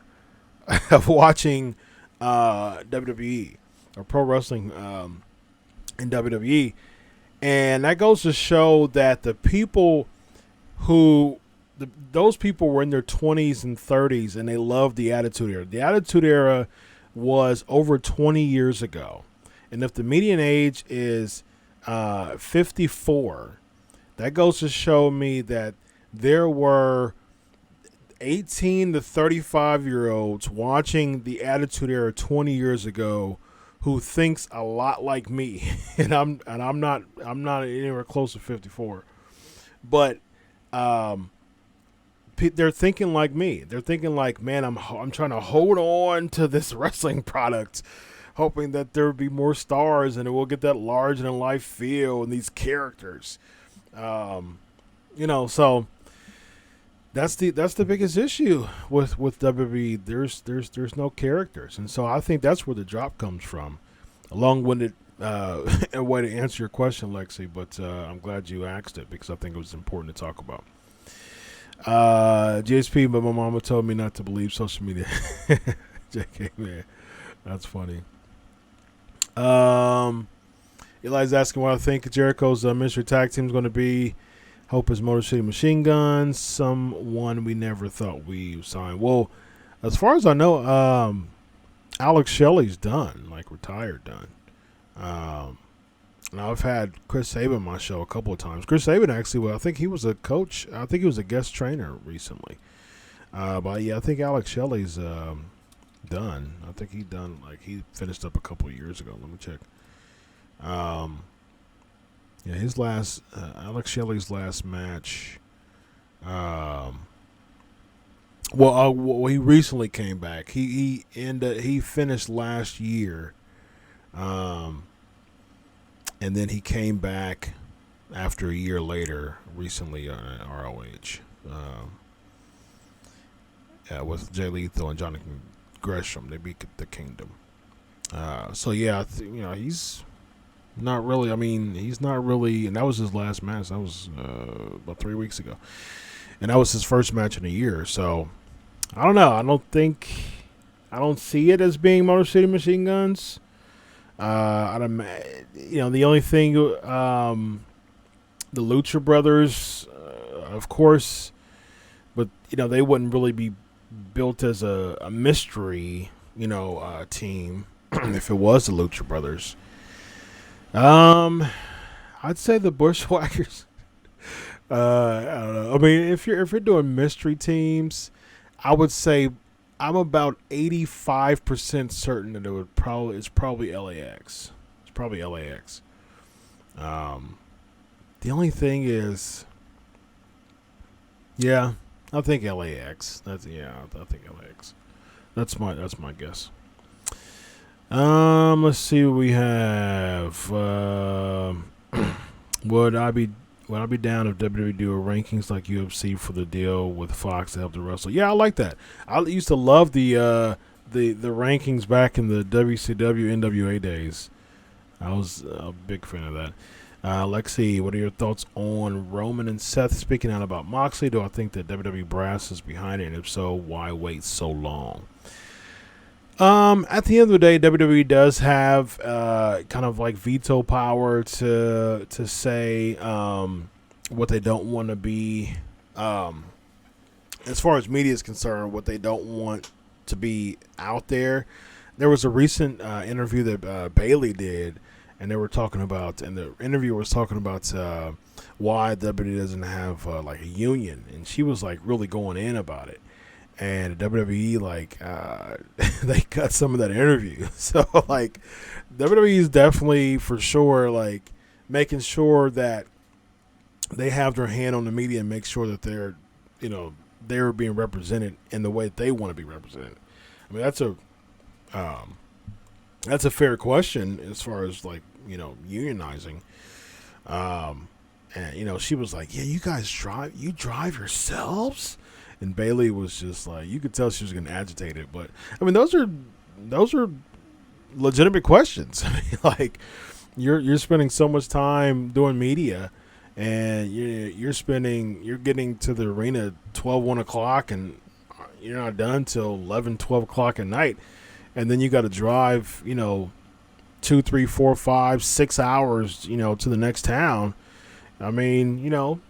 S3: of watching WWE. Or pro wrestling in WWE. And that goes to show that the people who, those people were in their 20s and 30s and they loved the Attitude Era. The Attitude Era was over 20 years ago. And if the median age is 54, that goes to show me that there were 18 to 35-year-olds watching the Attitude Era 20 years ago who thinks a lot like me, and I'm not anywhere close to 54, but they're thinking like me. They're thinking like, man, I'm trying to hold on to this wrestling product, hoping that there will be more stars and it will get that larger than life feel and these characters, you know. So that's the biggest issue with WWE. There's no characters, and so I think that's where the drop comes from. A long-winded way to answer your question, Lexi, but I'm glad you asked it because I think it was important to talk about. GSP, but my mama told me not to believe social media. JK, man, that's funny. Eli's asking what I think Jericho's mystery tag team is going to be. Hope is Motor City Machine Guns, someone we never thought we signed. Well, as far as I know, Alex Shelley's done, like retired done. And I've had Chris Sabin on my show a couple of times. Chris Sabin actually, well, I think he was a coach. I think he was a guest trainer recently. But yeah, I think Alex Shelley's done. I think he finished up a couple of years ago. Let me check. Yeah, his last Alex Shelley's last match. Well, he recently came back. He finished last year, and then he came back after a year later, recently on ROH, with Jay Lethal and Jonathan Gresham. They beat the Kingdom. So yeah, he's not really. I mean, he's not really, and that was his last match. That was about 3 weeks ago, and that was his first match in a year. So I don't know. I don't see it as being Motor City Machine Guns. The only thing, the Lucha Brothers, of course, but they wouldn't really be built as a mystery, team if it was the Lucha Brothers. I'd say the Bushwhackers. I don't know. I mean, if you're doing mystery teams, I would say I'm about 85% certain that it's probably LAX. It's probably LAX. The only thing is, yeah, I think LAX. I think LAX. That's my guess. Let's see what we have. Would I be down if WWE do a rankings like UFC for the deal with Fox to help the wrestler? Yeah, I like that. I used to love the rankings back in the WCW NWA days. I was a big fan of that. Lexi, what are your thoughts on Roman and Seth speaking out about Moxley? Do I think that WWE brass is behind it? And if so, why wait so long? At the end of the day, WWE does have kind of like veto power to say what they don't want to be, as far as media is concerned, what they don't want to be out there. There was a recent interview that Bailey did, and they were talking about, and the interviewer was talking about why WWE doesn't have like a union, and she was like really going in about it. And WWE, like, they cut some of that interview. So, like, WWE is definitely, for sure, like, making sure that they have their hand on the media and make sure that they're, you know, they're being represented in the way that they want to be represented. I mean, that's a fair question as far as, like, you know, unionizing. And, you know, she was like, yeah, you guys drive yourselves? And Bailey was just like, you could tell she was getting agitated. But, I mean, those are legitimate questions. I mean, like, you're spending so much time doing media, and you're getting to the arena 1 o'clock, and you're not done till 11, 12 o'clock at night. And then you got to drive, you know, 2, 3, 4, 5, 6 hours, you know, to the next town. I mean, you know,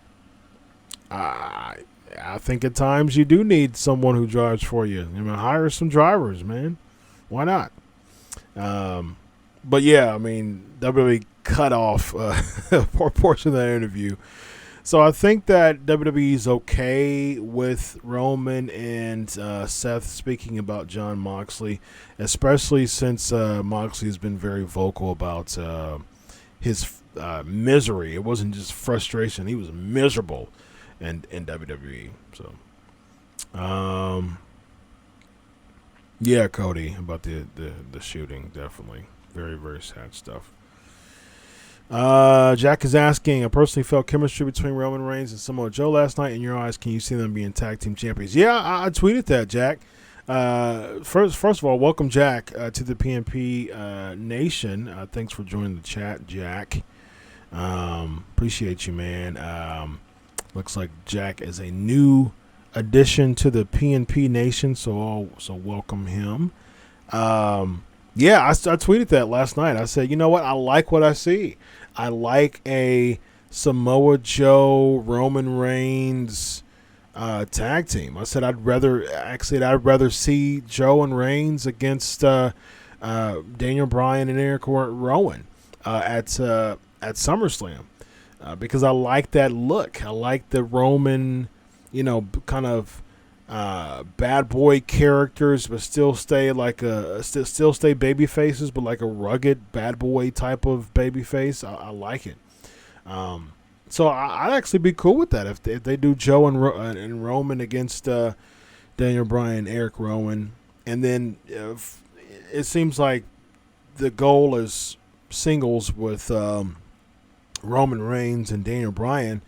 S3: I think at times you do need someone who drives for you. I mean, hire some drivers, man. Why not? But yeah, I mean, WWE cut off a portion of that interview. So I think that WWE is okay with Roman and Seth speaking about Jon Moxley, especially since Moxley has been very vocal about his misery. It wasn't just frustration. He was miserable in WWE. So, yeah, Cody, about the shooting, definitely. Very, very sad stuff. Jack is asking, I personally felt chemistry between Roman Reigns and Samoa Joe last night. In your eyes, can you see them being tag team champions? Yeah, I tweeted that, Jack. First of all, welcome, Jack, to the PNP Nation. Thanks for joining the chat, Jack. Appreciate you, man. Looks like Jack is a new addition to the PNP Nation, so welcome him. Yeah, I tweeted that last night. I said, you know what? I like what I see. I like a Samoa Joe, Roman Reigns tag team. I said I'd rather see Joe and Reigns against Daniel Bryan and Eric Rowan at SummerSlam because I like that look. I like the Roman, you know, kind of bad boy characters, but still stay like still stay baby faces, but like a rugged bad boy type of baby face. I like it. So I'd actually be cool with that if they do Joe and Roman against Daniel Bryan, Eric Rowan, and then it seems like the goal is singles with Roman Reigns and Daniel Bryan.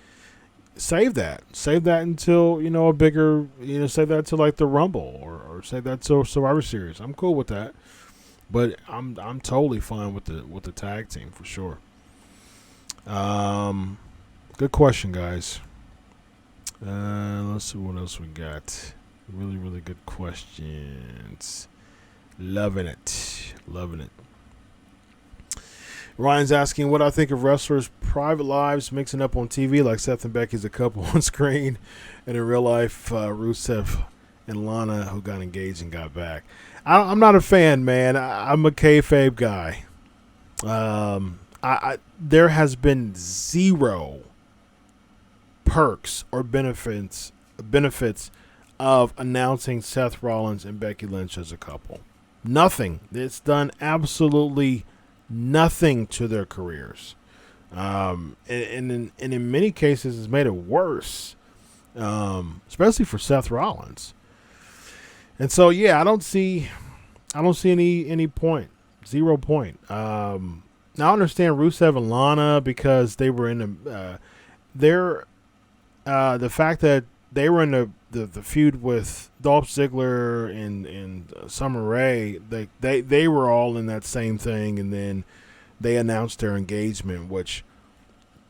S3: Save that until, you know, a bigger, you know, save that to like the Rumble or save that to Survivor Series. I'm cool with that, but I'm totally fine with the tag team for sure. Good question, guys. Let's see what else we got. Really, really good questions. Loving it. Ryan's asking what I think of wrestlers' private lives mixing up on TV, like Seth and Becky's a couple on screen, and in real life, Rusev and Lana, who got engaged and got back. I'm not a fan, man. I'm a kayfabe guy. There has been zero perks or benefits of announcing Seth Rollins and Becky Lynch as a couple. Nothing. It's done absolutely nothing to their careers, and in many cases it's made it worse, especially for Seth Rollins. And so I don't see any point, 0 point. Now I understand Rusev and Lana because they were in the fact that they were in the feud with Dolph Ziggler and Summer Rae. They were all in that same thing, and then they announced their engagement, which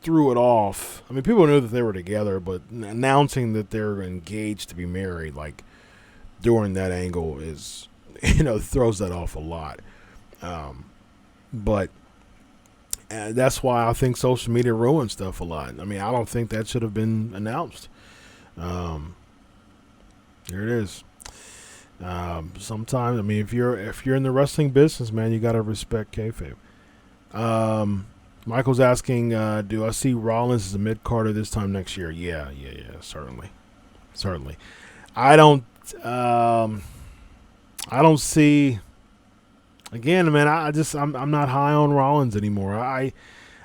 S3: threw it off. I mean, people knew that they were together, but announcing that they're engaged to be married, like, during that angle is, throws that off a lot. But that's why I think social media ruins stuff a lot. I mean, I don't think that should have been announced. There it is. Sometimes, I mean, if you're in the wrestling business, man, you got to respect kayfabe. Michael's asking, do I see Rollins as a mid-carder this time next year? Yeah, certainly. I don't see. Again, man, I'm not high on Rollins anymore. I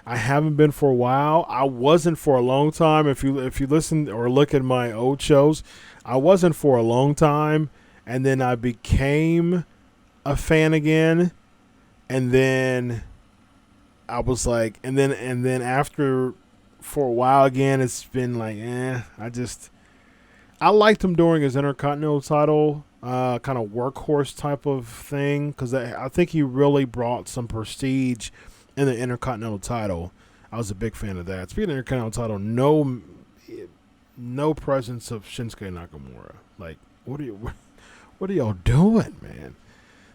S3: haven't been for a while. I wasn't for a long time. If you listen or look at my old shows, I wasn't for a long time, and then I became a fan again, and then I was like, and then after for a while again, it's been like, I liked him during his Intercontinental title kind of workhorse type of thing, because I think he really brought some prestige in the Intercontinental title. I was a big fan of that. Speaking of Intercontinental title, no presence of Shinsuke Nakamura. Like, what are y'all doing, man?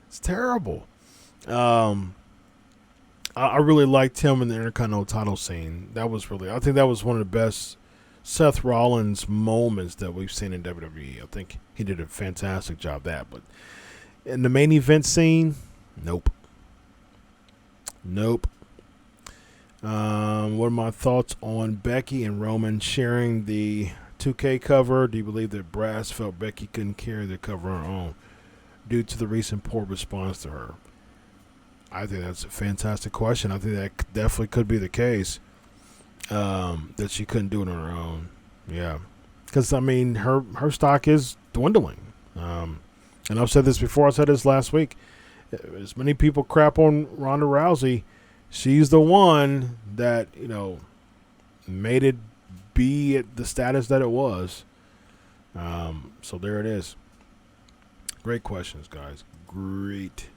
S3: It's terrible. I really liked him in the Intercontinental title scene. I think that was one of the best Seth Rollins moments that we've seen in WWE. I think he did a fantastic job of that. But in the main event scene, nope. What are my thoughts on Becky and Roman sharing the 2K cover? Do you believe that Brass felt Becky couldn't carry the cover on her own due to the recent poor response to her? I think that's a fantastic question. I think that definitely could be the case. That she couldn't do it on her own. Yeah. Because, I mean, her stock is dwindling. And I've said this before. I said this last week. As many people crap on Ronda Rousey, she's the one that, made it be at the status that it was. So there it is. Great questions, guys. Great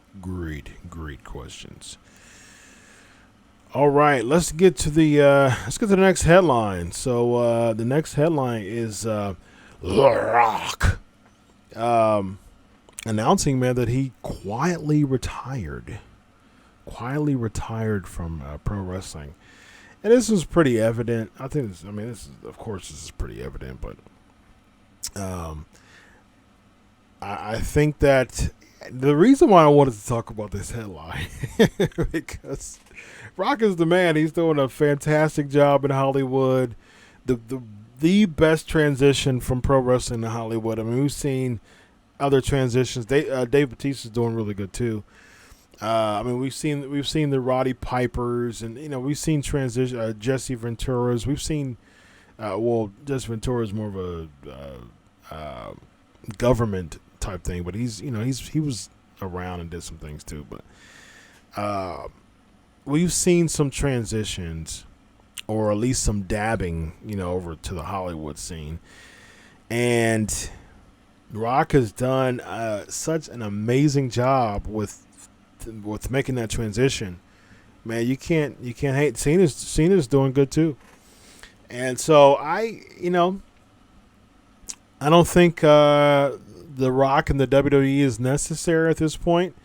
S3: questions. All right, let's get to the next headline. So the next headline is The Rock announcing, man, that he quietly retired from pro wrestling, and this is pretty evident. This is pretty evident, but I think that the reason why I wanted to talk about this headline because Rock is the man. He's doing a fantastic job in Hollywood. The best transition from pro wrestling to Hollywood. I mean, we've seen other transitions. Dave Bautista is doing really good too. We've seen the Roddy Pipers, and we've seen transition. Jesse Ventura's. We've seen. Jesse Ventura is more of a government type thing, but he was around and did some things too. But we've seen some transitions, or at least some dabbing, over to the Hollywood scene. And Rock has done such an amazing job with making that transition. Man, you can't hate. Cena's doing good too. And so I don't think The Rock in the WWE is necessary at this point.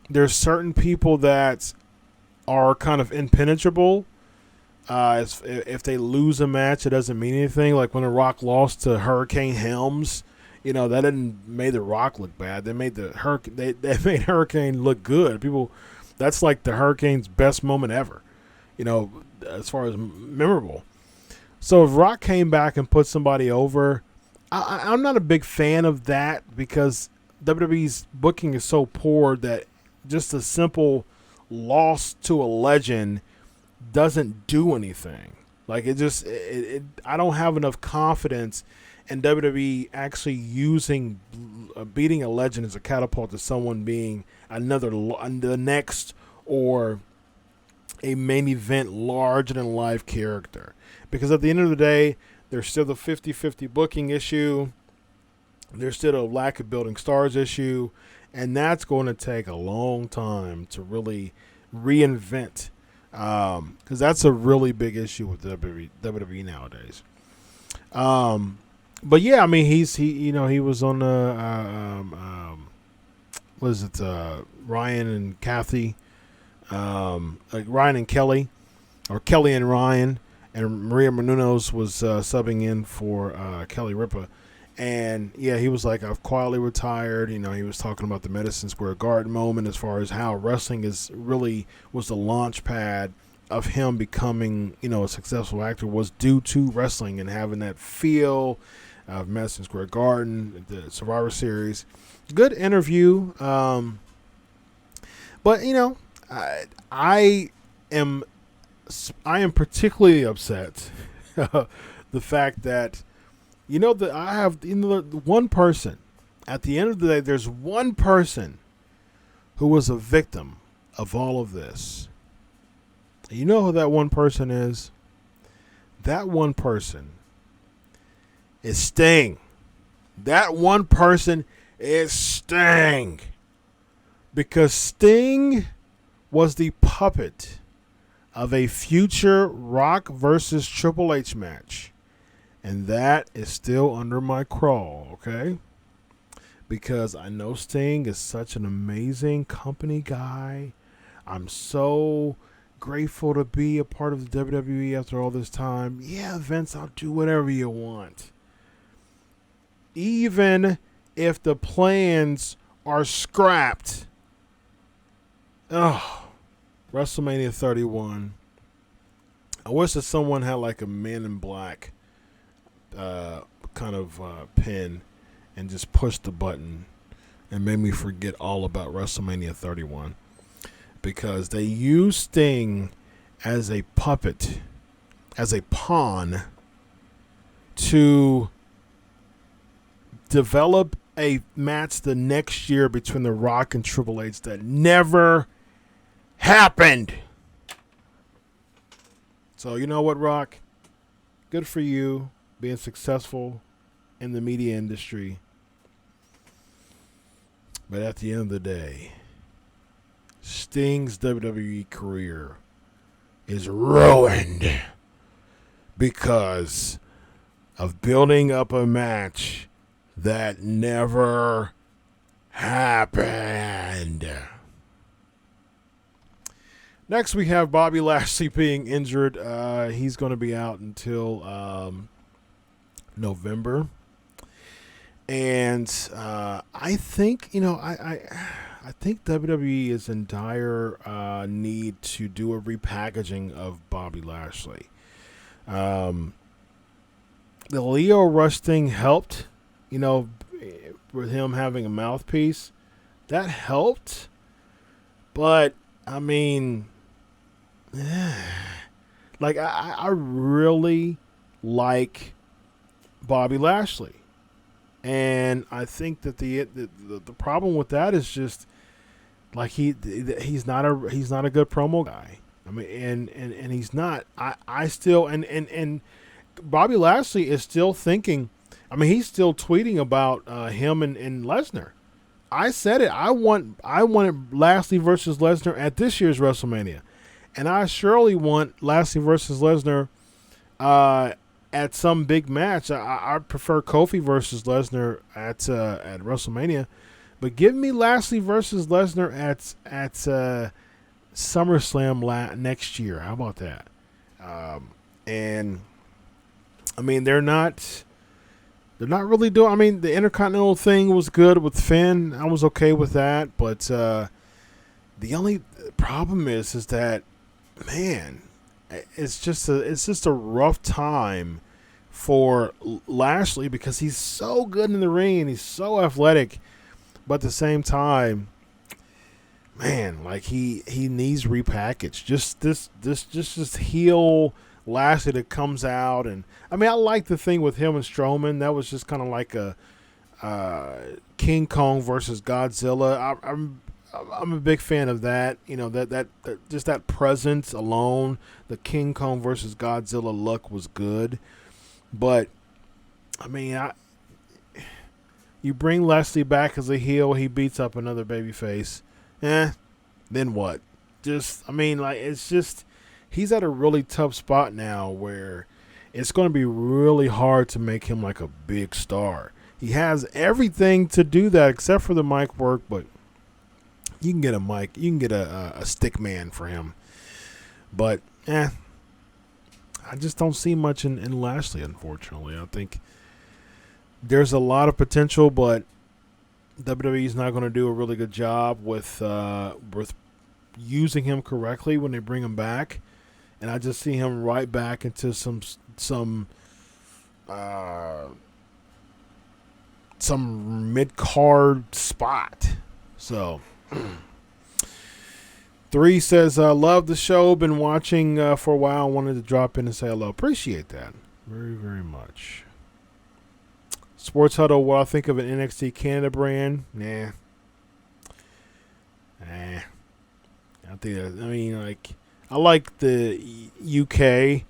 S3: There's certain people that are kind of impenetrable. If they lose a match, it doesn't mean anything. Like when The Rock lost to Hurricane Helms, that didn't make The Rock look bad. They made they made Hurricane look good. That's like the Hurricane's best moment ever, as far as memorable. So if Rock came back and put somebody over, I'm not a big fan of that, because WWE's booking is so poor that just a simple loss to a legend doesn't do anything. Like I don't have enough confidence in WWE actually using beating a legend as a catapult to someone being the next or a main event larger than life character. Because at the end of the day, there's still the 50-50 booking issue. There's still a lack of building stars issue. And that's going to take a long time to really reinvent because that's a really big issue with WWE nowadays. But yeah, I mean, he was on the what is it, Ryan and Kathy, like Ryan and Kelly, or Kelly and Ryan, and Maria Menounos was subbing in for Kelly Ripa. And yeah, he was like, I've quietly retired. He was talking about the Madison Square Garden moment, as far as how wrestling was the launch pad of him becoming, a successful actor, was due to wrestling and having that feel of Madison Square Garden, the Survivor Series. Good interview. But I am particularly upset the fact that that I have one person. At the end of the day, there's one person who was a victim of all of this. You know who that one person is? That one person is Sting. That one person is Sting. Because Sting was the puppet of a future Rock versus Triple H match. And that is still under my crawl, okay? Because I know Sting is such an amazing company guy. I'm so grateful to be a part of the WWE after all this time. Yeah, Vince, I'll do whatever you want. Even if the plans are scrapped. Oh, WrestleMania 31. I wish that someone had like a Men in Black kind of pin and just push the button and made me forget all about WrestleMania 31, because they used Sting as a puppet, as a pawn, to develop a match the next year between The Rock and Triple H that never happened. So you know what, Rock? Good for you being successful in the media industry. But at the end of the day, Sting's WWE career is ruined because of building up a match that never happened. Next, we have Bobby Lashley being injured. He's going to be out until November. And I think, I think WWE is in dire need to do a repackaging of Bobby Lashley. The Leo Rush thing helped, with him having a mouthpiece. That helped. But, I mean, like, I really like Bobby Lashley. And I think that the problem with that is just like he's not a good promo guy. I mean, and he's not. I still and Bobby Lashley is still thinking. I mean, he's still tweeting about him and Lesnar. I said it. I wanted Lashley versus Lesnar at this year's WrestleMania, and I surely want Lashley versus Lesnar at some big match. I prefer Kofi versus Lesnar at WrestleMania, but give me Lashley versus Lesnar at SummerSlam next year. How about that? And I mean, they're not really doing. I mean, the Intercontinental thing was good with Finn. I was okay with that, but the only problem is that, man, it's just a rough time for Lashley because he's so good in the ring and he's so athletic, but at the same time, man, like he needs repackaged. Just this heel Lashley that comes out, and I mean, I like the thing with him and Strowman. That was just kind of like a King Kong versus Godzilla. I'm a big fan of that. That just that presence alone, the King Kong versus Godzilla look was good. But I mean, you bring Lashley back as a heel, he beats up another babyface. Then what? Just, I mean, like, it's just, he's at a really tough spot now where it's going to be really hard to make him like a big star. He has everything to do that except for the mic work, but you can get a mic. You can get a stick man for him. But, I just don't see much in Lashley, unfortunately. I think there's a lot of potential, but WWE is not going to do a really good job with using him correctly when they bring him back. And I just see him right back into some mid-card spot. So, 3 says, love the show. Been watching for a while. Wanted to drop in and say hello. Appreciate that very, very much. Sports Huddle, what I think of an NXT Canada brand? Nah. I think I like the UK,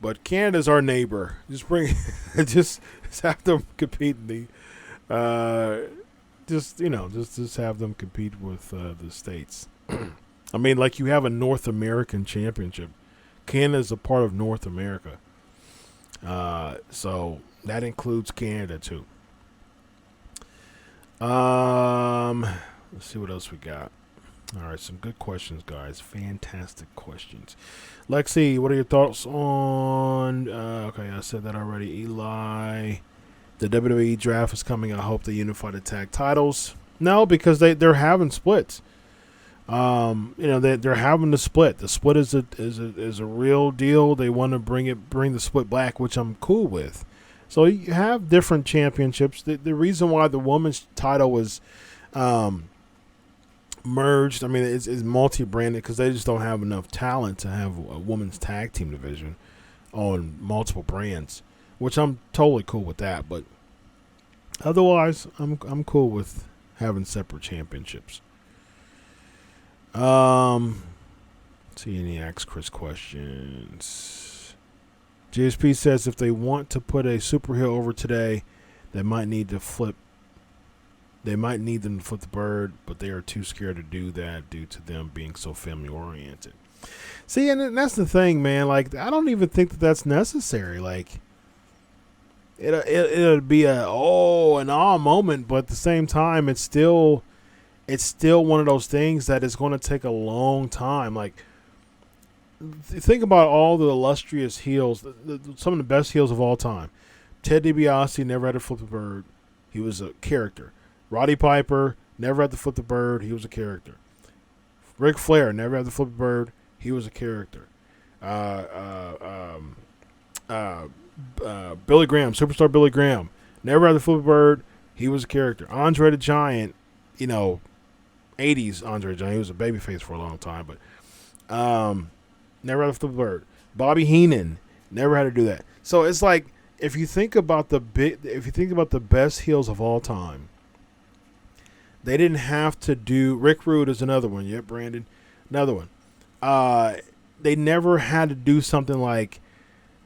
S3: but Canada's our neighbor. Just have them compete in the, just have them compete with the States. I mean, like you have a North American championship. Canada's a part of North America. So that includes Canada too. Let's see what else we got. All right, some good questions, guys. Fantastic questions. Lexi, what are your thoughts on... okay, I said that already. Eli, the WWE draft is coming. I hope they unify the tag titles. No, because they're having splits. They're having the split. The split is a real deal. They want to bring the split back, which I'm cool with. So you have different championships. The reason why the women's title was merged, I mean, it's multi-branded because they just don't have enough talent to have a women's tag team division on multiple brands, which I'm totally cool with that. But otherwise, I'm cool with having separate championships. See any Ask Chris questions. GSP says if they want to put a superhero over today, they might need them to flip the bird, but they are too scared to do that due to them being so family oriented. See, and that's the thing, man. Like, I don't even think that's necessary. Like, it'll be an awe moment, but at the same time, it's still one of those things that is going to take a long time. Like, think about all the illustrious heels, some of the best heels of all time. Ted DiBiase never had to flip the bird. He was a character. Roddy Piper never had to flip the bird. He was a character. Ric Flair never had to flip the bird. He was a character. Billy Graham, superstar Billy Graham, never had to flip the bird. He was a character. Andre the Giant, 80s Andre the Giant. He was a babyface for a long time, but never had to flip the bird. Bobby Heenan never had to do that. So it's like if you think about the best heels of all time, they didn't have to do. Rick Rude is another one. Yep, Brandon, another one. They never had to do something like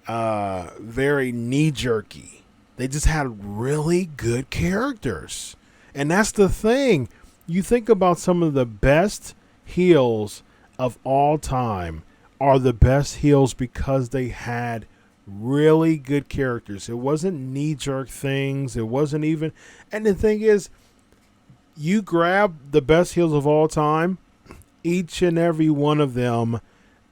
S3: very knee jerky. They just had really good characters, and that's the thing. You think about some of the best heels of all time are the best heels because they had really good characters. It wasn't knee-jerk things. It wasn't even... And the thing is, you grab the best heels of all time, each and every one of them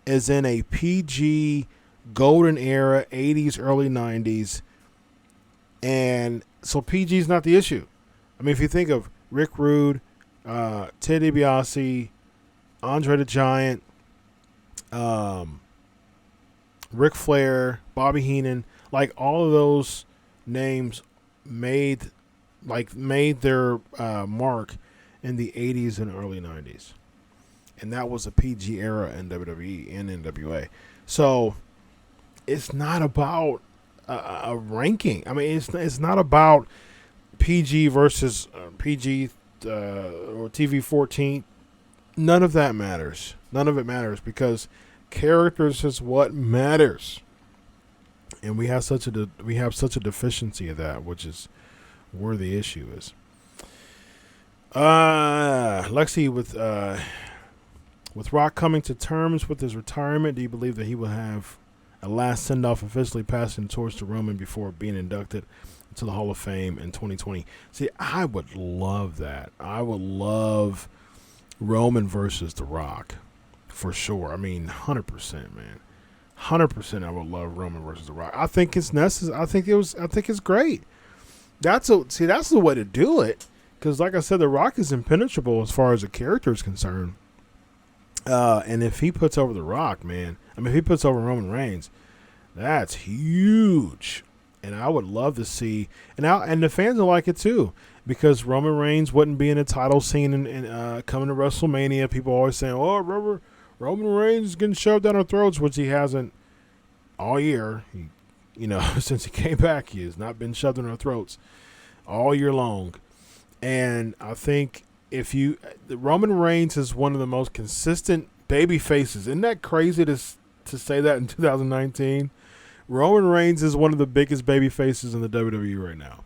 S3: is in a PG golden era, 80s, early 90s. And so PG is not the issue. I mean, if you think of Rick Rude, Ted DiBiase, Andre the Giant, Ric Flair, Bobby Heenan, like all of those names made their mark in the 80s and early 90s. And that was a PG era in WWE and NWA. So it's not about a ranking. I mean, it's not about PG versus PG or TV 14. None of that matters. None of it matters because characters is what matters, and we have such a deficiency of that, which is where the issue is. Lexi with With Rock coming to terms with his retirement, do you believe that he will have a last send-off officially passing the torch to Roman before being inducted into the Hall of Fame in 2020? See, I would love that. I would love Roman versus The Rock for sure. I mean, 100%, man. 100% I would love Roman versus The Rock. I think it's necessary. I think it's great. That's the way to do it. Because like I said, The Rock is impenetrable as far as the character is concerned. And if he puts over The Rock, man, I mean, if he puts over Roman Reigns, that's huge. And I would love to see, and the fans will like it too, because Roman Reigns wouldn't be in a title scene and coming to WrestleMania. People always saying, "Oh, Roman Reigns is getting shoved down our throats," which he hasn't all year. Since he came back, he has not been shoved in our throats all year long. And I think Roman Reigns is one of the most consistent baby faces. Isn't that crazy to say that in 2019? Roman Reigns is one of the biggest baby faces in the WWE right now.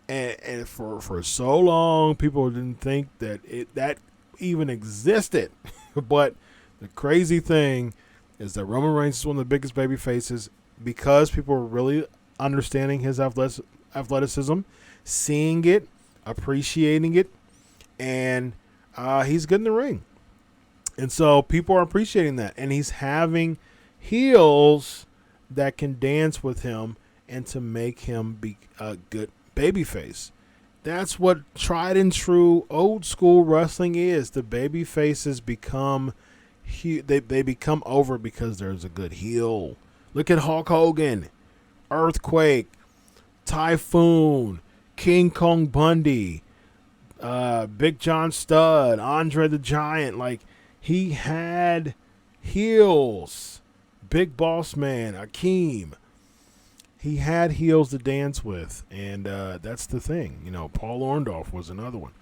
S3: And for so long, people didn't think that even existed. But the crazy thing is that Roman Reigns is one of the biggest baby faces because people are really understanding his athleticism, seeing it, appreciating it, and he's good in the ring. And so people are appreciating that. And he's having heels that can dance with him and to make him be a good babyface. That's what tried and true old school wrestling is. The baby faces become they become over because there's a good heel. Look at Hulk Hogan, Earthquake, Typhoon, King Kong Bundy, Big John Studd, Andre the Giant. Like, he had heels. Big Boss Man, Akeem. He had heels to dance with, and that's the thing. Paul Orndorff was another one.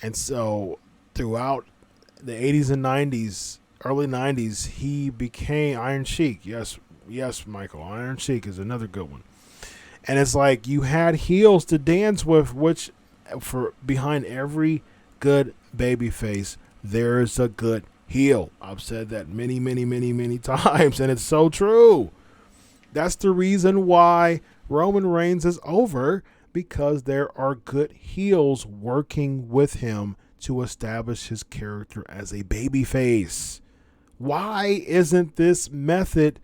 S3: And so throughout the 80s and 90s, early 90s, he became Iron Sheik. Yes, Michael. Iron Sheik is another good one. And it's like you had heels to dance with, which for behind every good baby face, there's a good heel. I've said that many, many, many, many times, and it's so true. That's the reason why Roman Reigns is over, because there are good heels working with him to establish his character as a babyface. Why isn't this method?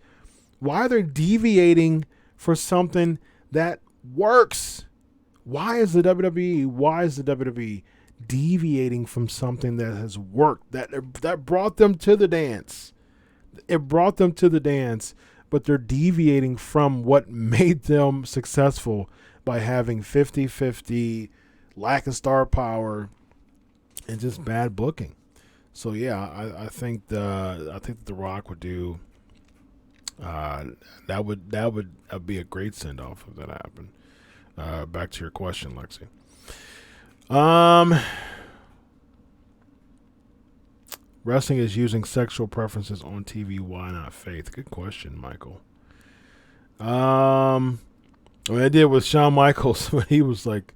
S3: Why are they deviating for something that works? Why is the WWE deviating from something that has worked, that brought them to the dance? It brought them to the dance, but they're deviating from what made them successful by having 50-50, lack of star power, and just bad booking. So yeah, I think that The Rock would do. That would be a great send off if that happened. Back to your question, Lexi. Wrestling is using sexual preferences on TV. Why not faith? Good question, Michael. I did with Shawn Michaels when he was like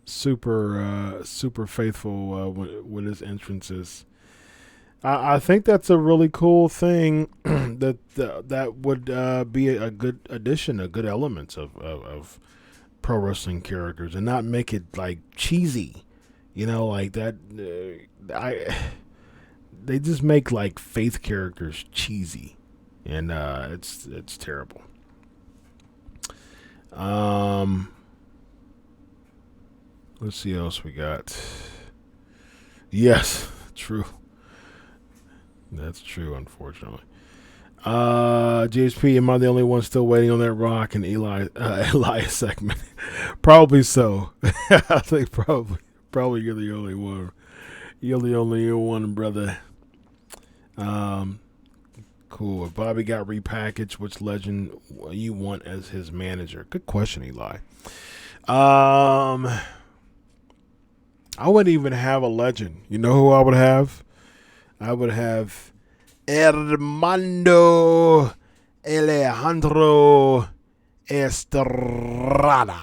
S3: super faithful with his entrances. I think that's a really cool thing that would be a good addition, a good element of pro wrestling characters, and not make it like cheesy, like that. They just make like faith characters cheesy, and it's terrible. Let's see what else we got. Yes, true. That's true, unfortunately. GHP, am I the only one still waiting on that Rock and Elias segment? Probably so. I think probably you're the only one. You're the only one, brother. Cool. If Bobby got repackaged, which legend you want as his manager? Good question, Eli. I wouldn't even have a legend. You know who I would have? I would have Armando Alejandro Estrada.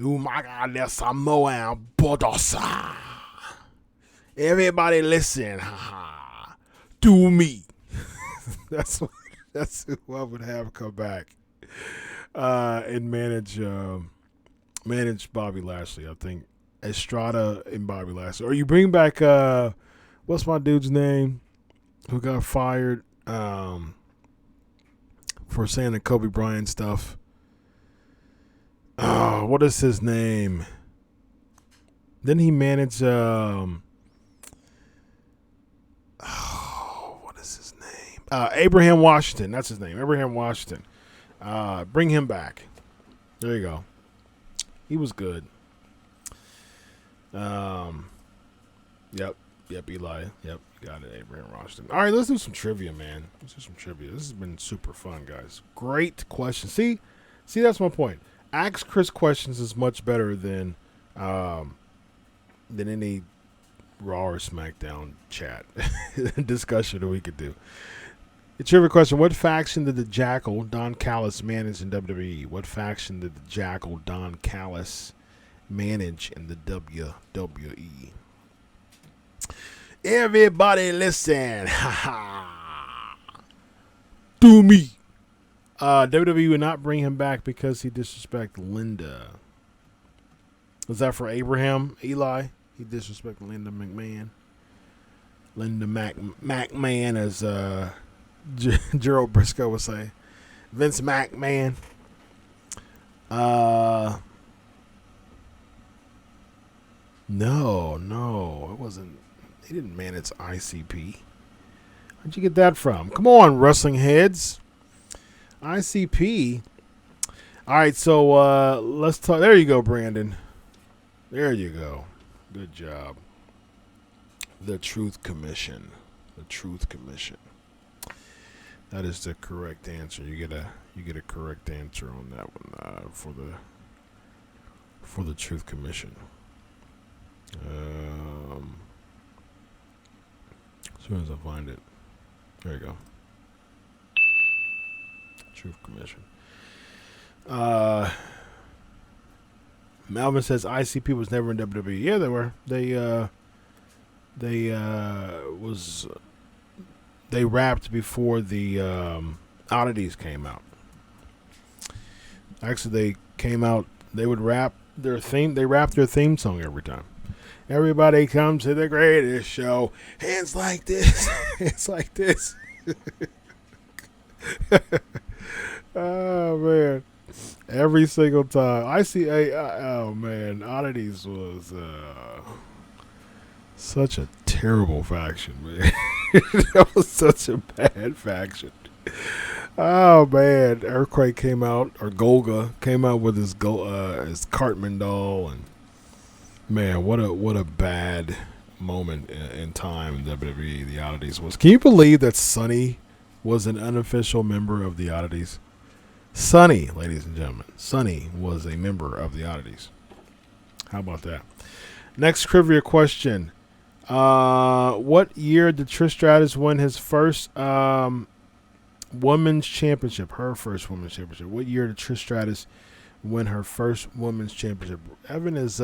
S3: Oh my God, there's Samoa Bodosa. Everybody listen. Ha ha. Do me. that's who I would have come back and manage Bobby Lashley. I think Estrada and Bobby Lashley. Or you bring back what's my dude's name who got fired for saying the Kobe Bryant stuff. Oh, what is his name? Didn't he manage what is his name? Abraham Washington. That's his name. Abraham Washington. Bring him back. There you go. He was good. Yep, Eli. Yep, you got it, Abraham Washington. All right, let's do some trivia, man. Let's do some trivia. This has been super fun, guys. Great question. See, that's my point. Ask Chris questions is much better than any Raw or SmackDown chat discussion that we could do. The trivia question: what faction did the Jackal Don Callis manage in WWE? What faction did the Jackal Don Callis manage in the WWE? Everybody listen. Do me. WWE would not bring him back because he disrespected Linda. Was that for Abraham, Eli? He disrespected Linda McMahon. Linda McMahon, as Gerald Briscoe would say. Vince McMahon. No, it wasn't. He didn't manage ICP. Where'd you get that from? Come on, wrestling heads. ICP. All right, so let's talk. There you go, Brandon. There you go. Good job. The Truth Commission. The Truth Commission. That is the correct answer. You get a correct answer on that one for the Truth Commission. As soon as I find it. There you go. Truth Commission. Melvin says ICP was never in WWE. Yeah, they were. They rapped before the oddities came out. Actually, they came out. They would rap their theme. They rapped their theme song every time. Everybody comes to the greatest show. Hands like this. Hands like this. Oh, man. Every single time. Oh, man. Oddities was such a terrible faction, man. That was such a bad faction. Oh, man. Earthquake came out, or Golga came out with his Cartman doll, and man, what a bad moment in time in WWE. The Oddities was. Can you believe that Sonny was an unofficial member of the Oddities? Sonny, ladies and gentlemen, Sonny was a member of the Oddities. How about that? Next trivia question: what year did Trish Stratus win his first women's championship? Her first women's championship. What year did Trish Stratus win her first women's championship? Evan is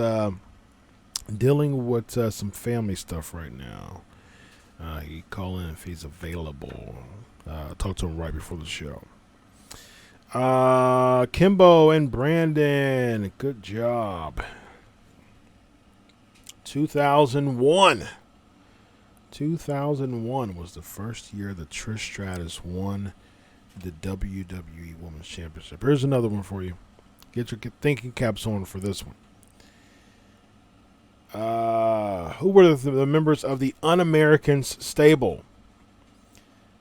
S3: dealing with some family stuff right now. He call in if he's available. Talk to him right before the show. Kimbo and Brandon, good job. 2001 was the first year that Trish Stratus won the WWE Women's Championship. Here's another one for you. Get your thinking caps on for this one. Who were the members of the Un-Americans stable?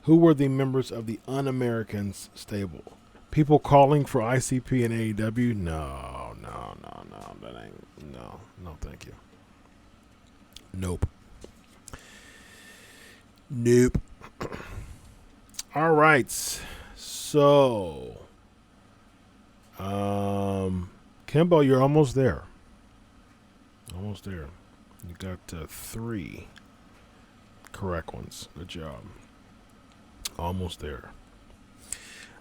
S3: Who were the members of the Un-Americans stable? People calling for ICP and AEW? No. That ain't. No, thank you. Nope. All right. So, Kimbo, you're almost there. Almost there. You got 3 correct ones. Good job. Almost there.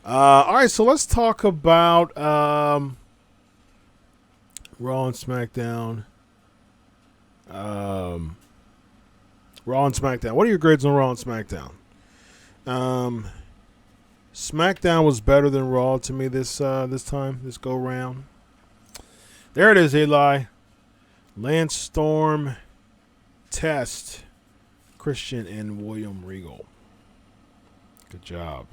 S3: All right, so let's talk about Raw and SmackDown. Raw and SmackDown. What are your grades on Raw and SmackDown? SmackDown was better than Raw to me this go round. There it is, Eli. Lance Storm, Test, Christian, and William Regal. Good job.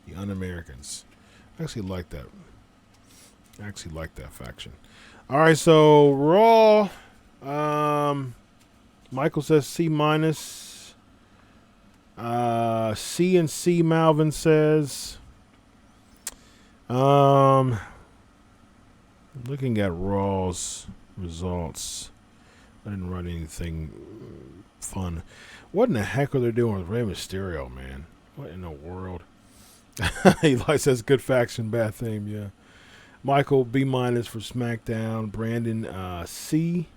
S3: The Un-Americans. I actually like that. Faction. All right, so Raw. Michael says C minus. C and C. Malvin says. Looking at Raw's results, I didn't write anything fun. What in the heck are they doing with Rey Mysterio, man? What in the world? Eli says good faction, bad theme. Yeah. Michael B minus for SmackDown. Brandon C.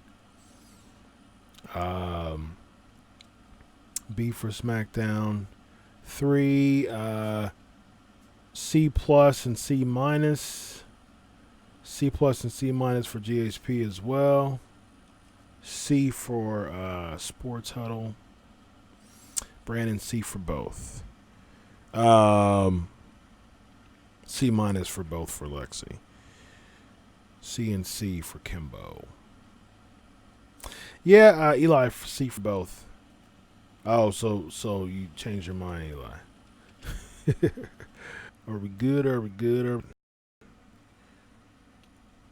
S3: B for SmackDown. 3 C plus and C minus. C plus and C minus for GHP as well. C for Sports Huddle. Brandon C for both. C minus for both for Lexi. C and C for Kimbo. Yeah, Eli C for both. Oh, so you changed your mind, Eli. Are we good?